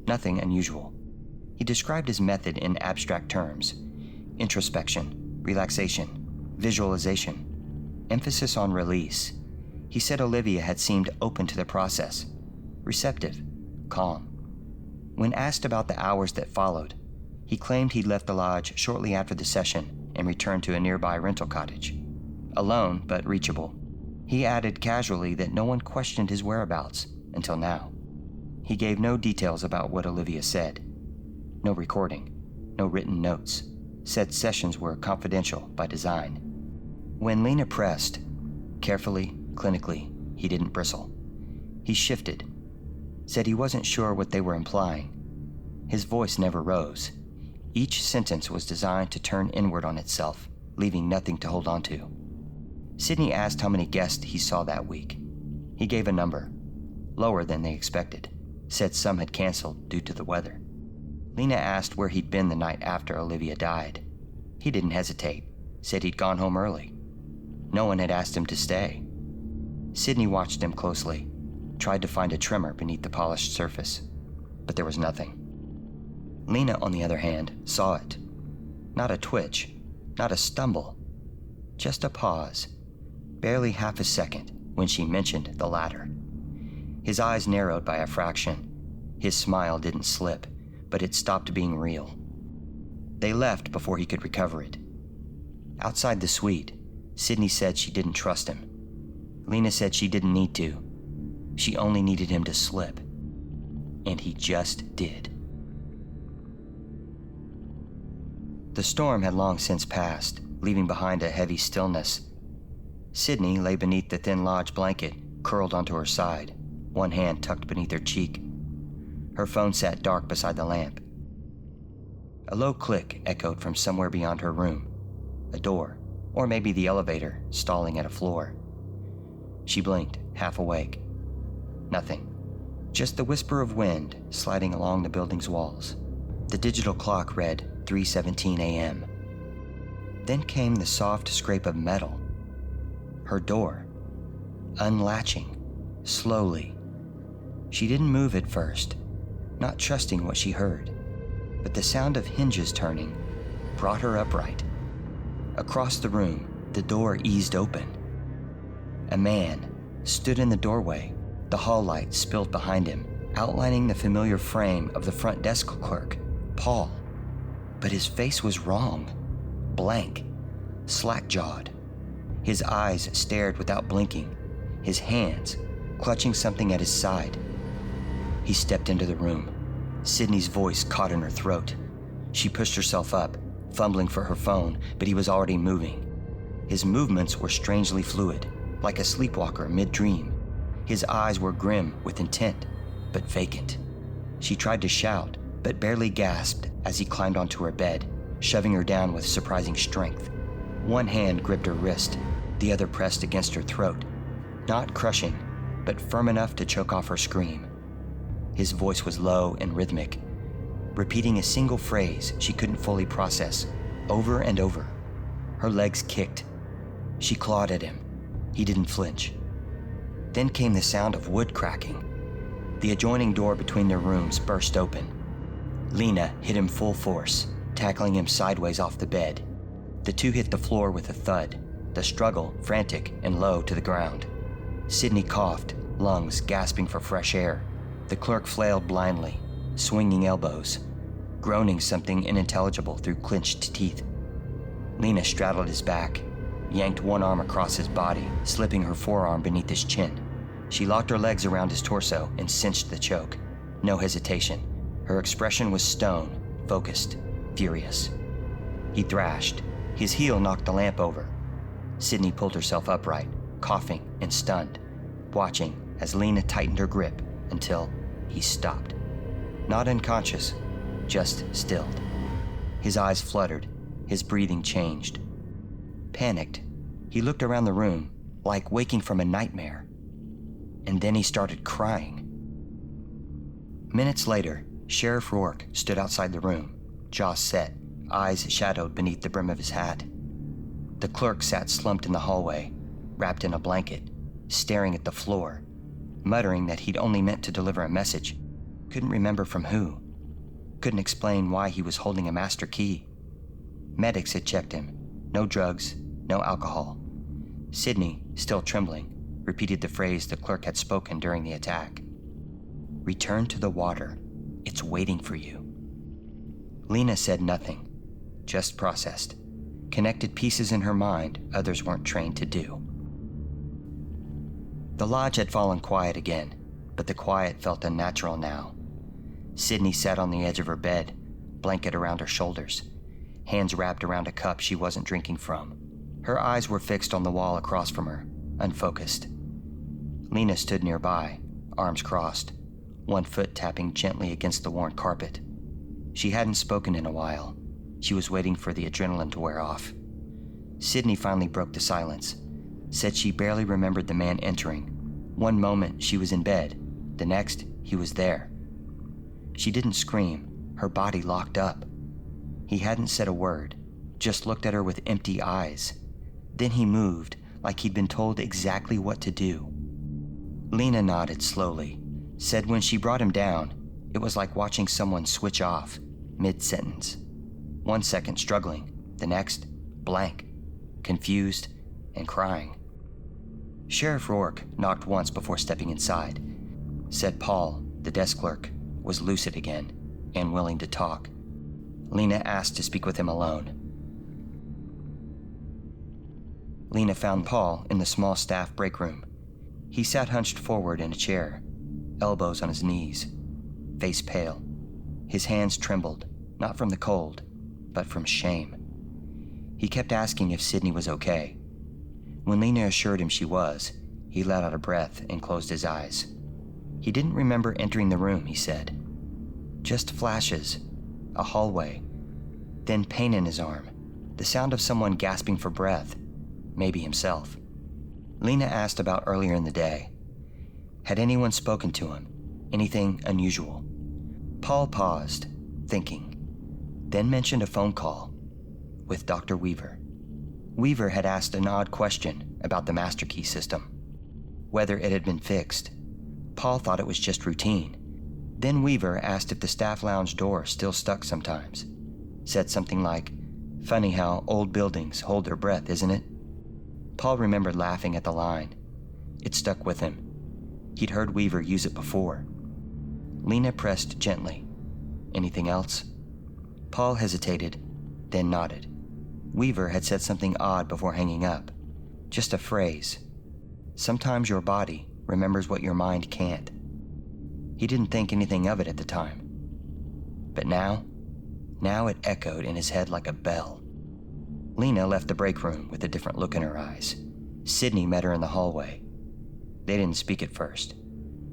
Nothing unusual. He described his method in abstract terms: introspection, relaxation, visualization, emphasis on release. He said Olivia had seemed open to the process, receptive, calm. When asked about the hours that followed, he claimed he'd left the lodge shortly after the session and returned to a nearby rental cottage. Alone, but reachable. He added casually that no one questioned his whereabouts until now. He gave no details about what Olivia said. No recording, no written notes. Said sessions were confidential by design. When Lena pressed, carefully, clinically, he didn't bristle. He shifted, said he wasn't sure what they were implying. His voice never rose. Each sentence was designed to turn inward on itself, leaving nothing to hold on to. Sydney asked how many guests he saw that week. He gave a number, lower than they expected, said some had canceled due to the weather. Lena asked where he'd been the night after Olivia died. He didn't hesitate, said he'd gone home early. No one had asked him to stay. Sydney watched him closely, tried to find a tremor beneath the polished surface, but there was nothing. Lena, on the other hand, saw it. Not a twitch, not a stumble, just a pause, barely half a second when she mentioned the latter. His eyes narrowed by a fraction. His smile didn't slip, but it stopped being real. They left before he could recover it. Outside the suite, Sydney said she didn't trust him. Lena said she didn't need to. She only needed him to slip. And he just did. The storm had long since passed, leaving behind a heavy stillness. Sydney lay beneath the thin lodge blanket, curled onto her side, one hand tucked beneath her cheek. Her phone sat dark beside the lamp. A low click echoed from somewhere beyond her room. A door, or maybe the elevator, stalling at a floor. She blinked, half awake. Nothing. Just the whisper of wind sliding along the building's walls. The digital clock read 3:17 a.m. Then came the soft scrape of metal. Her door, unlatching, slowly. She didn't move at first, not trusting what she heard, but the sound of hinges turning brought her upright. Across the room, the door eased open. A man stood in the doorway, the hall light spilled behind him, outlining the familiar frame of the front desk clerk, Paul. But his face was wrong, blank, slack-jawed. His eyes stared without blinking, his hands clutching something at his side. He stepped into the room. Sydney's voice caught in her throat. She pushed herself up, fumbling for her phone, but he was already moving. His movements were strangely fluid, like a sleepwalker mid-dream. His eyes were grim with intent, but vacant. She tried to shout, but barely gasped as he climbed onto her bed, shoving her down with surprising strength. One hand gripped her wrist, the other pressed against her throat, not crushing, but firm enough to choke off her scream. His voice was low and rhythmic, repeating a single phrase she couldn't fully process, over and over. Her legs kicked. She clawed at him. He didn't flinch. Then came the sound of wood cracking. The adjoining door between their rooms burst open. Lena hit him full force, tackling him sideways off the bed. The two hit the floor with a thud, the struggle frantic and low to the ground. Sydney coughed, lungs gasping for fresh air. The clerk flailed blindly, swinging elbows, groaning something unintelligible through clenched teeth. Lena straddled his back, yanked one arm across his body, slipping her forearm beneath his chin. She locked her legs around his torso and cinched the choke. No hesitation. Her expression was stone, focused, furious. He thrashed. His heel knocked the lamp over. Sydney pulled herself upright, coughing and stunned, watching as Lena tightened her grip until he stopped. Not unconscious, just stilled. His eyes fluttered, his breathing changed. Panicked, he looked around the room like waking from a nightmare. And then he started crying. Minutes later, Sheriff Rourke stood outside the room, jaw set, eyes shadowed beneath the brim of his hat. The clerk sat slumped in the hallway, wrapped in a blanket, staring at the floor, muttering that he'd only meant to deliver a message, couldn't remember from who, couldn't explain why he was holding a master key. Medics had checked him. No drugs, no alcohol. Sydney, still trembling, repeated the phrase the clerk had spoken during the attack. "Return to the water. It's waiting for you." Lena said nothing, just processed, connected pieces in her mind others weren't trained to do. The lodge had fallen quiet again, but the quiet felt unnatural now. Sydney sat on the edge of her bed, blanket around her shoulders, hands wrapped around a cup she wasn't drinking from. Her eyes were fixed on the wall across from her, unfocused. Lena stood nearby, arms crossed, one foot tapping gently against the worn carpet. She hadn't spoken in a while. She was waiting for the adrenaline to wear off. Sydney finally broke the silence, said she barely remembered the man entering. One moment she was in bed, the next he was there. She didn't scream, her body locked up. He hadn't said a word, just looked at her with empty eyes. Then he moved, like he'd been told exactly what to do. Lena nodded slowly, said when she brought him down, it was like watching someone switch off, mid-sentence. 1 second struggling, the next, blank, confused, and crying. Sheriff Rourke knocked once before stepping inside, said Paul, the desk clerk, was lucid again and willing to talk. Lena asked to speak with him alone. Lena found Paul in the small staff break room. He sat hunched forward in a chair, elbows on his knees, face pale. His hands trembled, not from the cold, but from shame. He kept asking if Sydney was okay. When Lena assured him she was, he let out a breath and closed his eyes. He didn't remember entering the room, he said. Just flashes, a hallway, then pain in his arm, the sound of someone gasping for breath, maybe himself. Lena asked about earlier in the day. Had anyone spoken to him? Anything unusual? Paul paused, thinking, then mentioned a phone call with Dr. Weaver. Weaver had asked an odd question about the master key system, whether it had been fixed. Paul thought it was just routine. Then Weaver asked if the staff lounge door still stuck sometimes. Said something like, "Funny how old buildings hold their breath, isn't it?" Paul remembered laughing at the line. It stuck with him. He'd heard Weaver use it before. Lena pressed gently. Anything else? Paul hesitated, then nodded. Weaver had said something odd before hanging up. Just a phrase. Sometimes your body remembers what your mind can't. He didn't think anything of it at the time. But now it echoed in his head like a bell. Lena left the break room with a different look in her eyes. Sydney met her in the hallway. They didn't speak at first.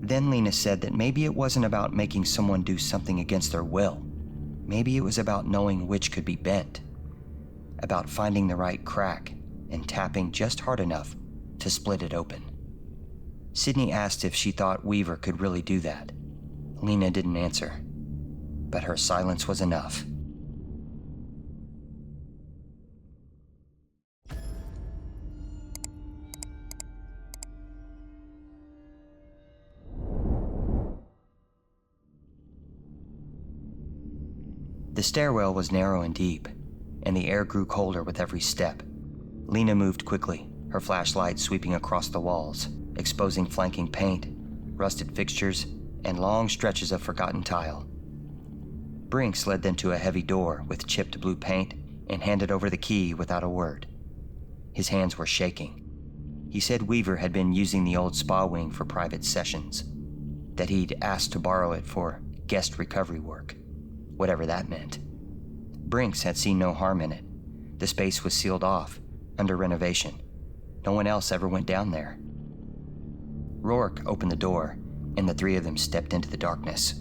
Then Lena said that maybe it wasn't about making someone do something against their will. Maybe it was about knowing which could be bent. About finding the right crack and tapping just hard enough to split it open. Sydney asked if she thought Weaver could really do that. Lena didn't answer, but her silence was enough. The stairwell was narrow and deep, and the air grew colder with every step. Lena moved quickly, her flashlight sweeping across the walls, exposing flanking paint, rusted fixtures, and long stretches of forgotten tile. Brinks led them to a heavy door with chipped blue paint and handed over the key without a word. His hands were shaking. He said Weaver had been using the old spa wing for private sessions, that he'd asked to borrow it for guest recovery work, whatever that meant. Brinks had seen no harm in it. The space was sealed off, under renovation. No one else ever went down there. Rourke opened the door, and the three of them stepped into the darkness.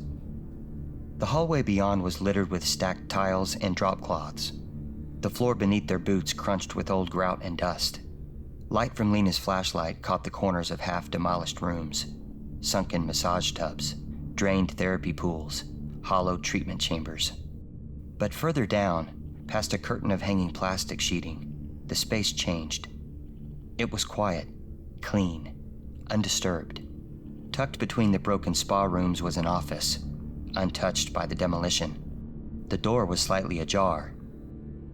The hallway beyond was littered with stacked tiles and drop cloths. The floor beneath their boots crunched with old grout and dust. Light from Lena's flashlight caught the corners of half-demolished rooms, sunken massage tubs, drained therapy pools, hollow treatment chambers. But further down, past a curtain of hanging plastic sheeting, the space changed. It was quiet, clean, undisturbed. Tucked between the broken spa rooms was an office, untouched by the demolition. The door was slightly ajar.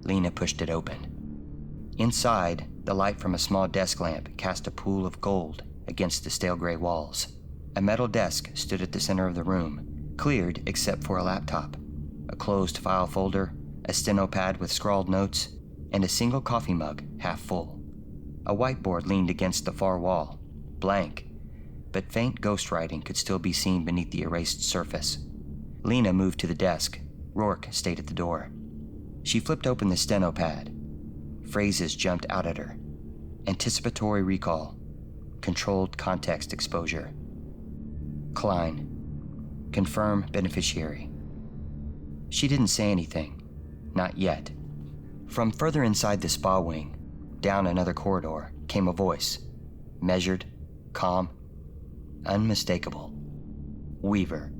Lena pushed it open. Inside, the light from a small desk lamp cast a pool of gold against the stale gray walls. A metal desk stood at the center of the room, cleared except for a laptop, a closed file folder, a steno pad with scrawled notes, and a single coffee mug half full. A whiteboard leaned against the far wall, blank, but faint ghostwriting could still be seen beneath the erased surface. Lena moved to the desk. Rourke stayed at the door. She flipped open the steno pad. Phrases jumped out at her. Anticipatory recall. Controlled context exposure. Klein. Confirm beneficiary. She didn't say anything. Not yet. From further inside the spa wing, down another corridor, came a voice. Measured, calm, unmistakable. Weaver.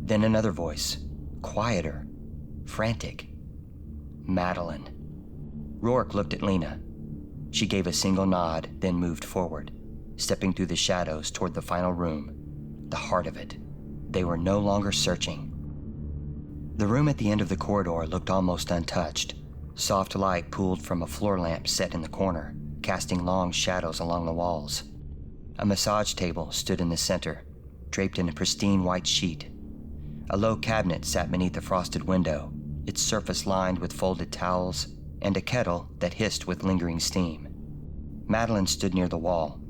Then another voice, quieter, frantic. Madeline. Rourke looked at Lena. She gave a single nod, then moved forward, stepping through the shadows toward the final room, the heart of it. They were no longer searching. The room at the end of the corridor looked almost untouched. Soft light pooled from a floor lamp set in the corner, casting long shadows along the walls. A massage table stood in the center, draped in a pristine white sheet. A low cabinet sat beneath a frosted window, its surface lined with folded towels, and a kettle that hissed with lingering steam. Madeline stood near the wall.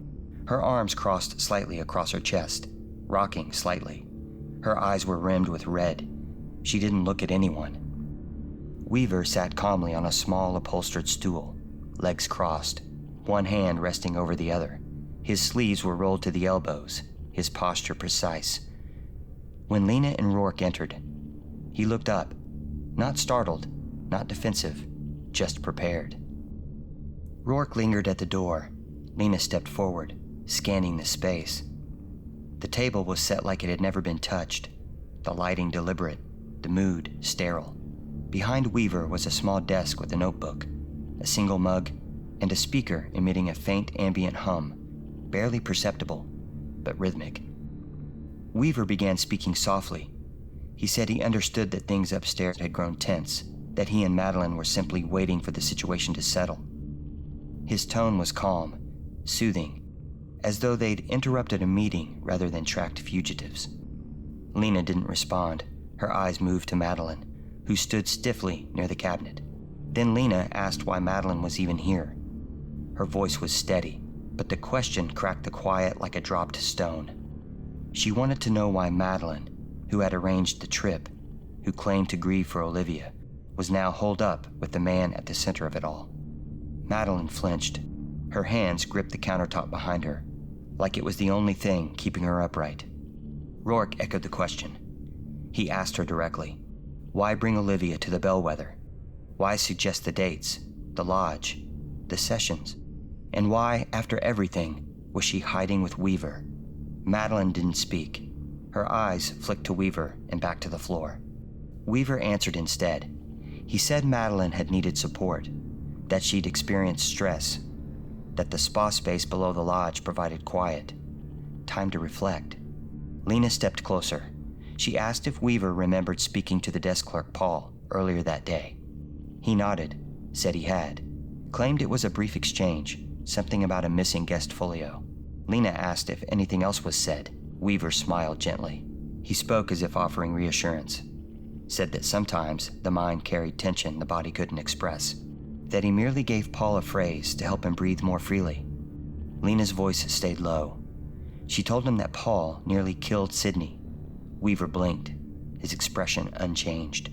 Her arms crossed slightly across her chest, rocking slightly. Her eyes were rimmed with red. She didn't look at anyone. Weaver sat calmly on a small upholstered stool, legs crossed, one hand resting over the other. His sleeves were rolled to the elbows, his posture precise. When Lena and Rourke entered, he looked up, not startled, not defensive, just prepared. Rourke lingered at the door. Lena stepped forward, scanning the space. The table was set like it had never been touched, the lighting deliberate, the mood sterile. Behind Weaver was a small desk with a notebook, a single mug, and a speaker emitting a faint ambient hum, barely perceptible, but rhythmic. Weaver began speaking softly. He said he understood that things upstairs had grown tense, that he and Madeline were simply waiting for the situation to settle. His tone was calm, soothing, as though they'd interrupted a meeting rather than tracked fugitives. Lena didn't respond. Her eyes moved to Madeline, who stood stiffly near the cabinet. Then Lena asked why Madeline was even here. Her voice was steady, but the question cracked the quiet like a dropped stone. She wanted to know why Madeline, who had arranged the trip, who claimed to grieve for Olivia, was now holed up with the man at the center of it all. Madeline flinched. Her hands gripped the countertop behind her, like it was the only thing keeping her upright. Rourke echoed the question. He asked her directly, why bring Olivia to the Bellwether? Why suggest the dates, the lodge, the sessions? And why, after everything, was she hiding with Weaver? Madeline didn't speak. Her eyes flicked to Weaver and back to the floor. Weaver answered instead. He said Madeline had needed support, that she'd experienced stress, that the spa space below the lodge provided quiet, time to reflect. Lena stepped closer. She asked if Weaver remembered speaking to the desk clerk, Paul, earlier that day. He nodded, said he had, claimed it was a brief exchange, something about a missing guest folio. Lena asked if anything else was said. Weaver smiled gently. He spoke as if offering reassurance, said that sometimes the mind carried tension the body couldn't express, that he merely gave Paul a phrase to help him breathe more freely. Lena's voice stayed low. She told him that Paul nearly killed Sydney. Weaver blinked, his expression unchanged.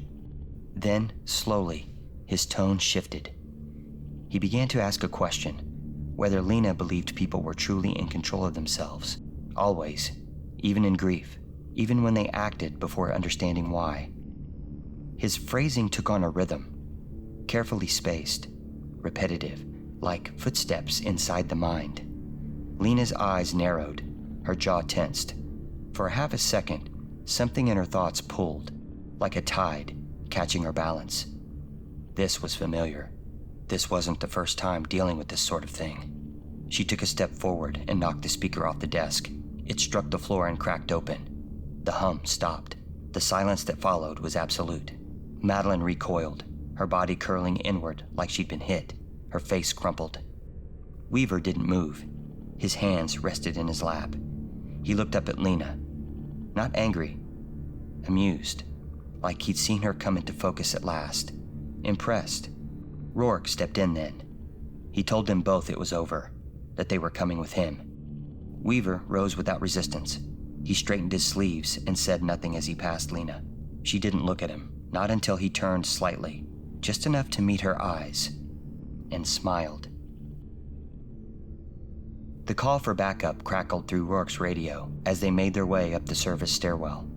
Then, slowly, his tone shifted. He began to ask a question, whether Lena believed people were truly in control of themselves, always, even in grief, even when they acted before understanding why. His phrasing took on a rhythm, carefully spaced, repetitive, like footsteps inside the mind. Lena's eyes narrowed, her jaw tensed. For half a second, something in her thoughts pulled, like a tide, catching her balance. This was familiar. This wasn't the first time dealing with this sort of thing. She took a step forward and knocked the speaker off the desk. It struck the floor and cracked open. The hum stopped. The silence that followed was absolute. Madeline recoiled, her body curling inward like she'd been hit, her face crumpled. Weaver didn't move. His hands rested in his lap. He looked up at Lena. Not angry, amused, like he'd seen her come into focus at last. Impressed. Rourke stepped in then. He told them both it was over, that they were coming with him. Weaver rose without resistance. He straightened his sleeves and said nothing as he passed Lena. She didn't look at him, not until he turned slightly, just enough to meet her eyes, and smiled. The call for backup crackled through Rourke's radio as they made their way up the service stairwell.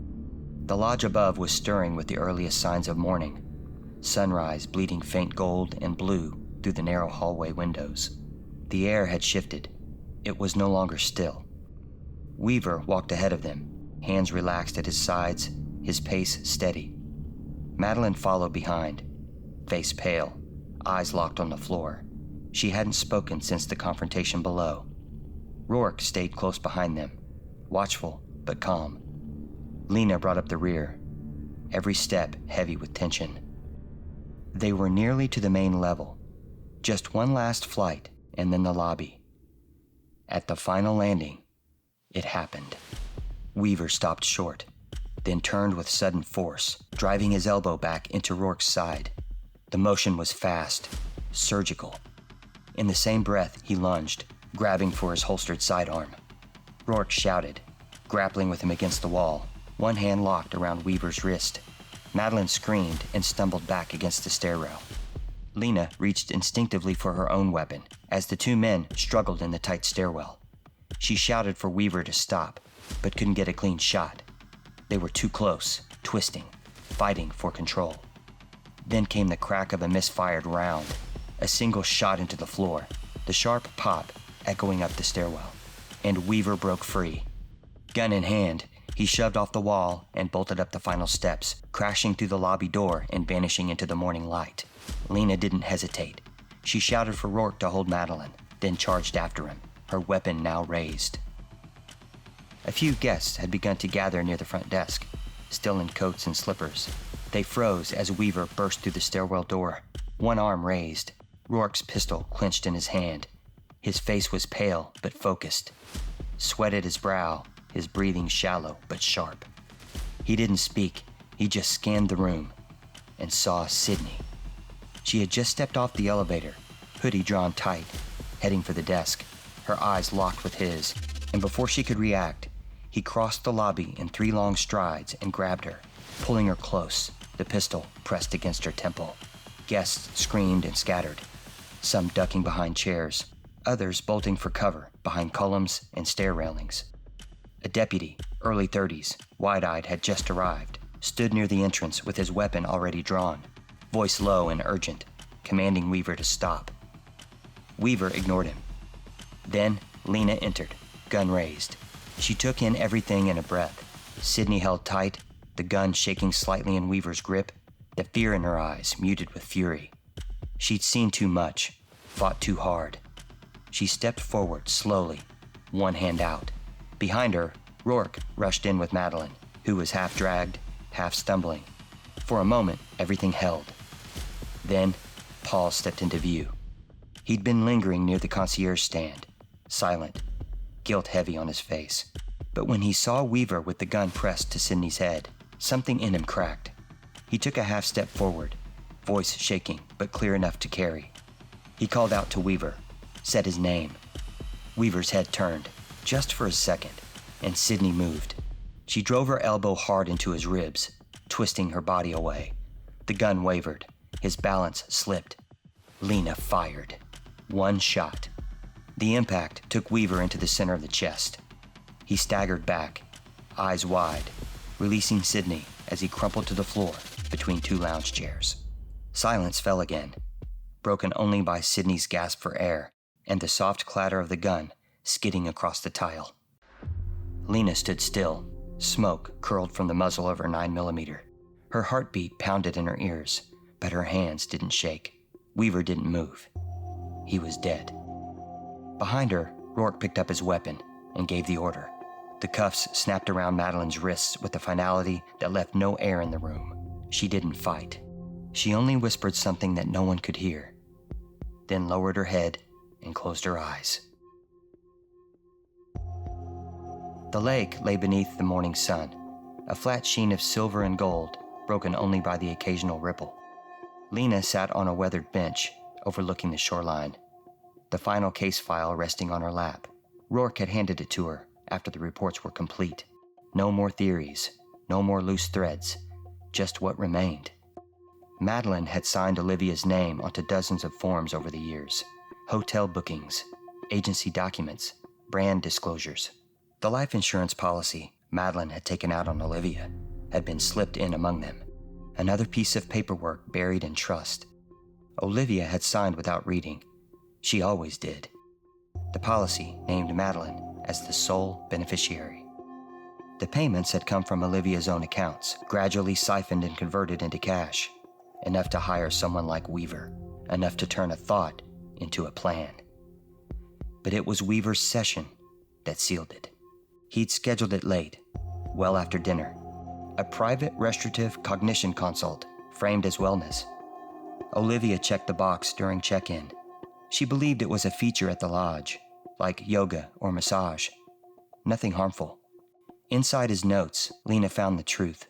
The lodge above was stirring with the earliest signs of morning, sunrise bleeding faint gold and blue through the narrow hallway windows. The air had shifted. It was no longer still. Weaver walked ahead of them, hands relaxed at his sides, his pace steady. Madeline followed behind, face pale, eyes locked on the floor. She hadn't spoken since the confrontation below. Rourke stayed close behind them, watchful but calm. Lena brought up the rear, every step heavy with tension. They were nearly to the main level. Just one last flight, and then the lobby. At the final landing, it happened. Weaver stopped short, then turned with sudden force, driving his elbow back into Rourke's side. The motion was fast, surgical. In the same breath, he lunged, grabbing for his holstered sidearm. Rourke shouted, grappling with him against the wall, one hand locked around Weaver's wrist. Madeline screamed and stumbled back against the stairrail. Lena reached instinctively for her own weapon as the two men struggled in the tight stairwell. She shouted for Weaver to stop, but couldn't get a clean shot. They were too close, twisting, fighting for control. Then came the crack of a misfired round, a single shot into the floor, the sharp pop echoing up the stairwell, and Weaver broke free. Gun in hand, he shoved off the wall and bolted up the final steps, crashing through the lobby door and vanishing into the morning light. Lena didn't hesitate. She shouted for Rourke to hold Madeline, then charged after him, her weapon now raised. A few guests had begun to gather near the front desk, still in coats and slippers. They froze as Weaver burst through the stairwell door, one arm raised, Rourke's pistol clenched in his hand. His face was pale but focused. Sweat at his brow, his breathing shallow but sharp. He didn't speak, he just scanned the room and saw Sydney. She had just stepped off the elevator, hoodie drawn tight, heading for the desk, her eyes locked with his, and before she could react, he crossed the lobby in 3 long strides and grabbed her, pulling her close, the pistol pressed against her temple. Guests screamed and scattered, some ducking behind chairs, others bolting for cover behind columns and stair railings. A deputy, early 30s, wide-eyed, had just arrived, stood near the entrance with his weapon already drawn, voice low and urgent, commanding Weaver to stop. Weaver ignored him. Then Lena entered, gun raised. She took in everything in a breath. Sydney held tight, the gun shaking slightly in Weaver's grip, the fear in her eyes muted with fury. She'd seen too much, fought too hard. She stepped forward slowly, one hand out. Behind her, Rourke rushed in with Madeline, who was half dragged, half stumbling. For a moment, everything held. Then, Paul stepped into view. He'd been lingering near the concierge stand, silent, guilt heavy on his face. But when he saw Weaver with the gun pressed to Sydney's head, something in him cracked. He took a half step forward, voice shaking but clear enough to carry. He called out to Weaver, said his name. Weaver's head turned, just for a second, and Sydney moved. She drove her elbow hard into his ribs, twisting her body away. The gun wavered. His balance slipped. Lena fired. One shot. The impact took Weaver into the center of the chest. He staggered back, eyes wide, releasing Sydney as he crumpled to the floor between two lounge chairs. Silence fell again, broken only by Sydney's gasp for air and the soft clatter of the gun skidding across the tile. Lena stood still, smoke curled from the muzzle of her 9mm. Her heartbeat pounded in her ears, but her hands didn't shake. Weaver didn't move. He was dead. Behind her, Rourke picked up his weapon and gave the order. The cuffs snapped around Madeline's wrists with a finality that left no air in the room. She didn't fight. She only whispered something that no one could hear, then lowered her head and closed her eyes. The lake lay beneath the morning sun, a flat sheen of silver and gold, broken only by the occasional ripple. Lena sat on a weathered bench, overlooking the shoreline, the final case file resting on her lap. Rourke had handed it to her after the reports were complete. No more theories, no more loose threads, just what remained. Madeline had signed Olivia's name onto dozens of forms over the years. Hotel bookings, agency documents, brand disclosures. The life insurance policy Madeline had taken out on Olivia had been slipped in among them. Another piece of paperwork buried in trust. Olivia had signed without reading. She always did. The policy named Madeline as the sole beneficiary. The payments had come from Olivia's own accounts, gradually siphoned and converted into cash. Enough to hire someone like Weaver, enough to turn a thought into a plan. But it was Weaver's session that sealed it. He'd scheduled it late, well after dinner. A private restorative cognition consult, framed as wellness. Olivia checked the box during check-in. She believed it was a feature at the lodge, like yoga or massage. Nothing harmful. Inside his notes, Lena found the truth.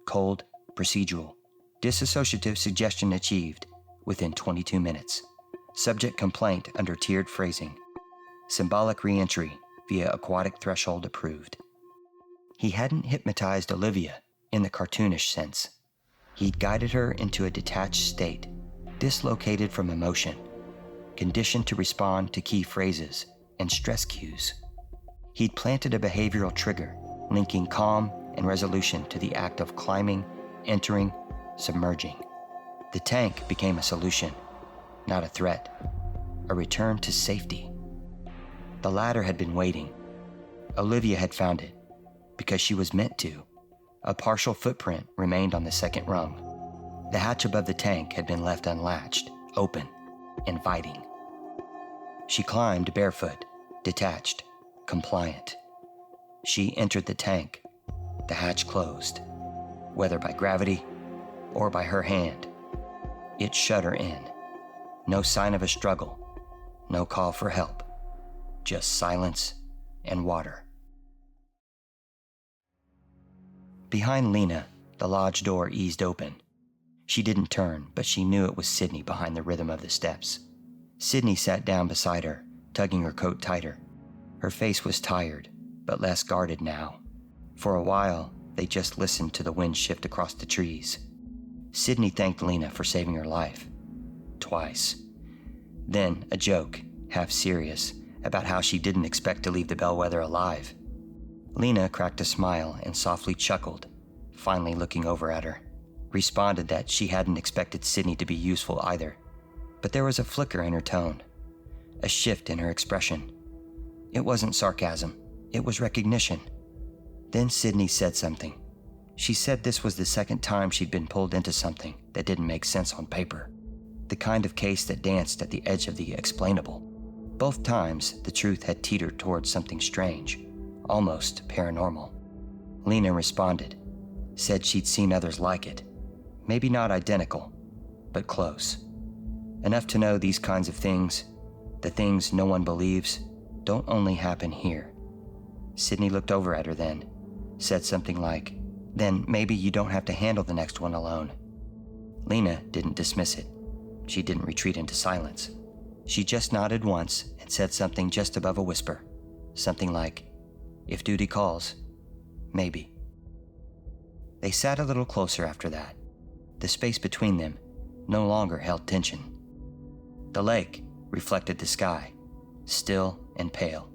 Cold, procedural. Disassociative suggestion achieved within 22 minutes. Subject complaint under tiered phrasing. Symbolic re-entry via aquatic threshold approved. He hadn't hypnotized Olivia in the cartoonish sense. He'd guided her into a detached state, dislocated from emotion, conditioned to respond to key phrases and stress cues. He'd planted a behavioral trigger, linking calm and resolution to the act of climbing, entering, submerging. The tank became a solution, not a threat, a return to safety. The ladder had been waiting. Olivia had found it, because she was meant to. A partial footprint remained on the second rung. The hatch above the tank had been left unlatched, open, inviting. She climbed barefoot, detached, compliant. She entered the tank. The hatch closed, whether by gravity or by her hand. It shut her in. No sign of a struggle, no call for help, just silence and water. Behind Lena, the lodge door eased open. She didn't turn, but she knew it was Sydney behind the rhythm of the steps. Sydney sat down beside her, tugging her coat tighter. Her face was tired, but less guarded now. For a while, they just listened to the wind shift across the trees. Sydney thanked Lena for saving her life. Twice. Then a joke, half serious, about how she didn't expect to leave the bellwether alive. Lena cracked a smile and softly chuckled, finally looking over at her. Responded that she hadn't expected Sydney to be useful either. But there was a flicker in her tone, a shift in her expression. It wasn't sarcasm, it was recognition. Then Sydney said something. She said this was the second time she'd been pulled into something that didn't make sense on paper. The kind of case that danced at the edge of the explainable. Both times, the truth had teetered towards something strange, almost paranormal. Lena responded, said she'd seen others like it. Maybe not identical, but close. Enough to know these kinds of things, the things no one believes, don't only happen here. Sydney looked over at her then, said something like, "Then maybe you don't have to handle the next one alone." Lena didn't dismiss it. She didn't retreat into silence. She just nodded once and said something just above a whisper. Something like, "If duty calls, maybe." They sat a little closer after that. The space between them no longer held tension. The lake reflected the sky, still and pale.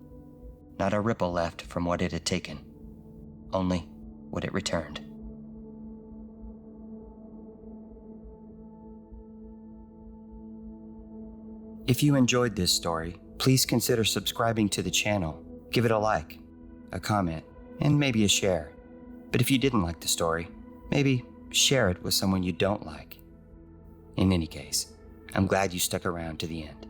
Not a ripple left from what it had taken, only what it returned. If you enjoyed this story, please consider subscribing to the channel. Give it a like, a comment, and maybe a share. But if you didn't like the story, maybe share it with someone you don't like. In any case, I'm glad you stuck around to the end.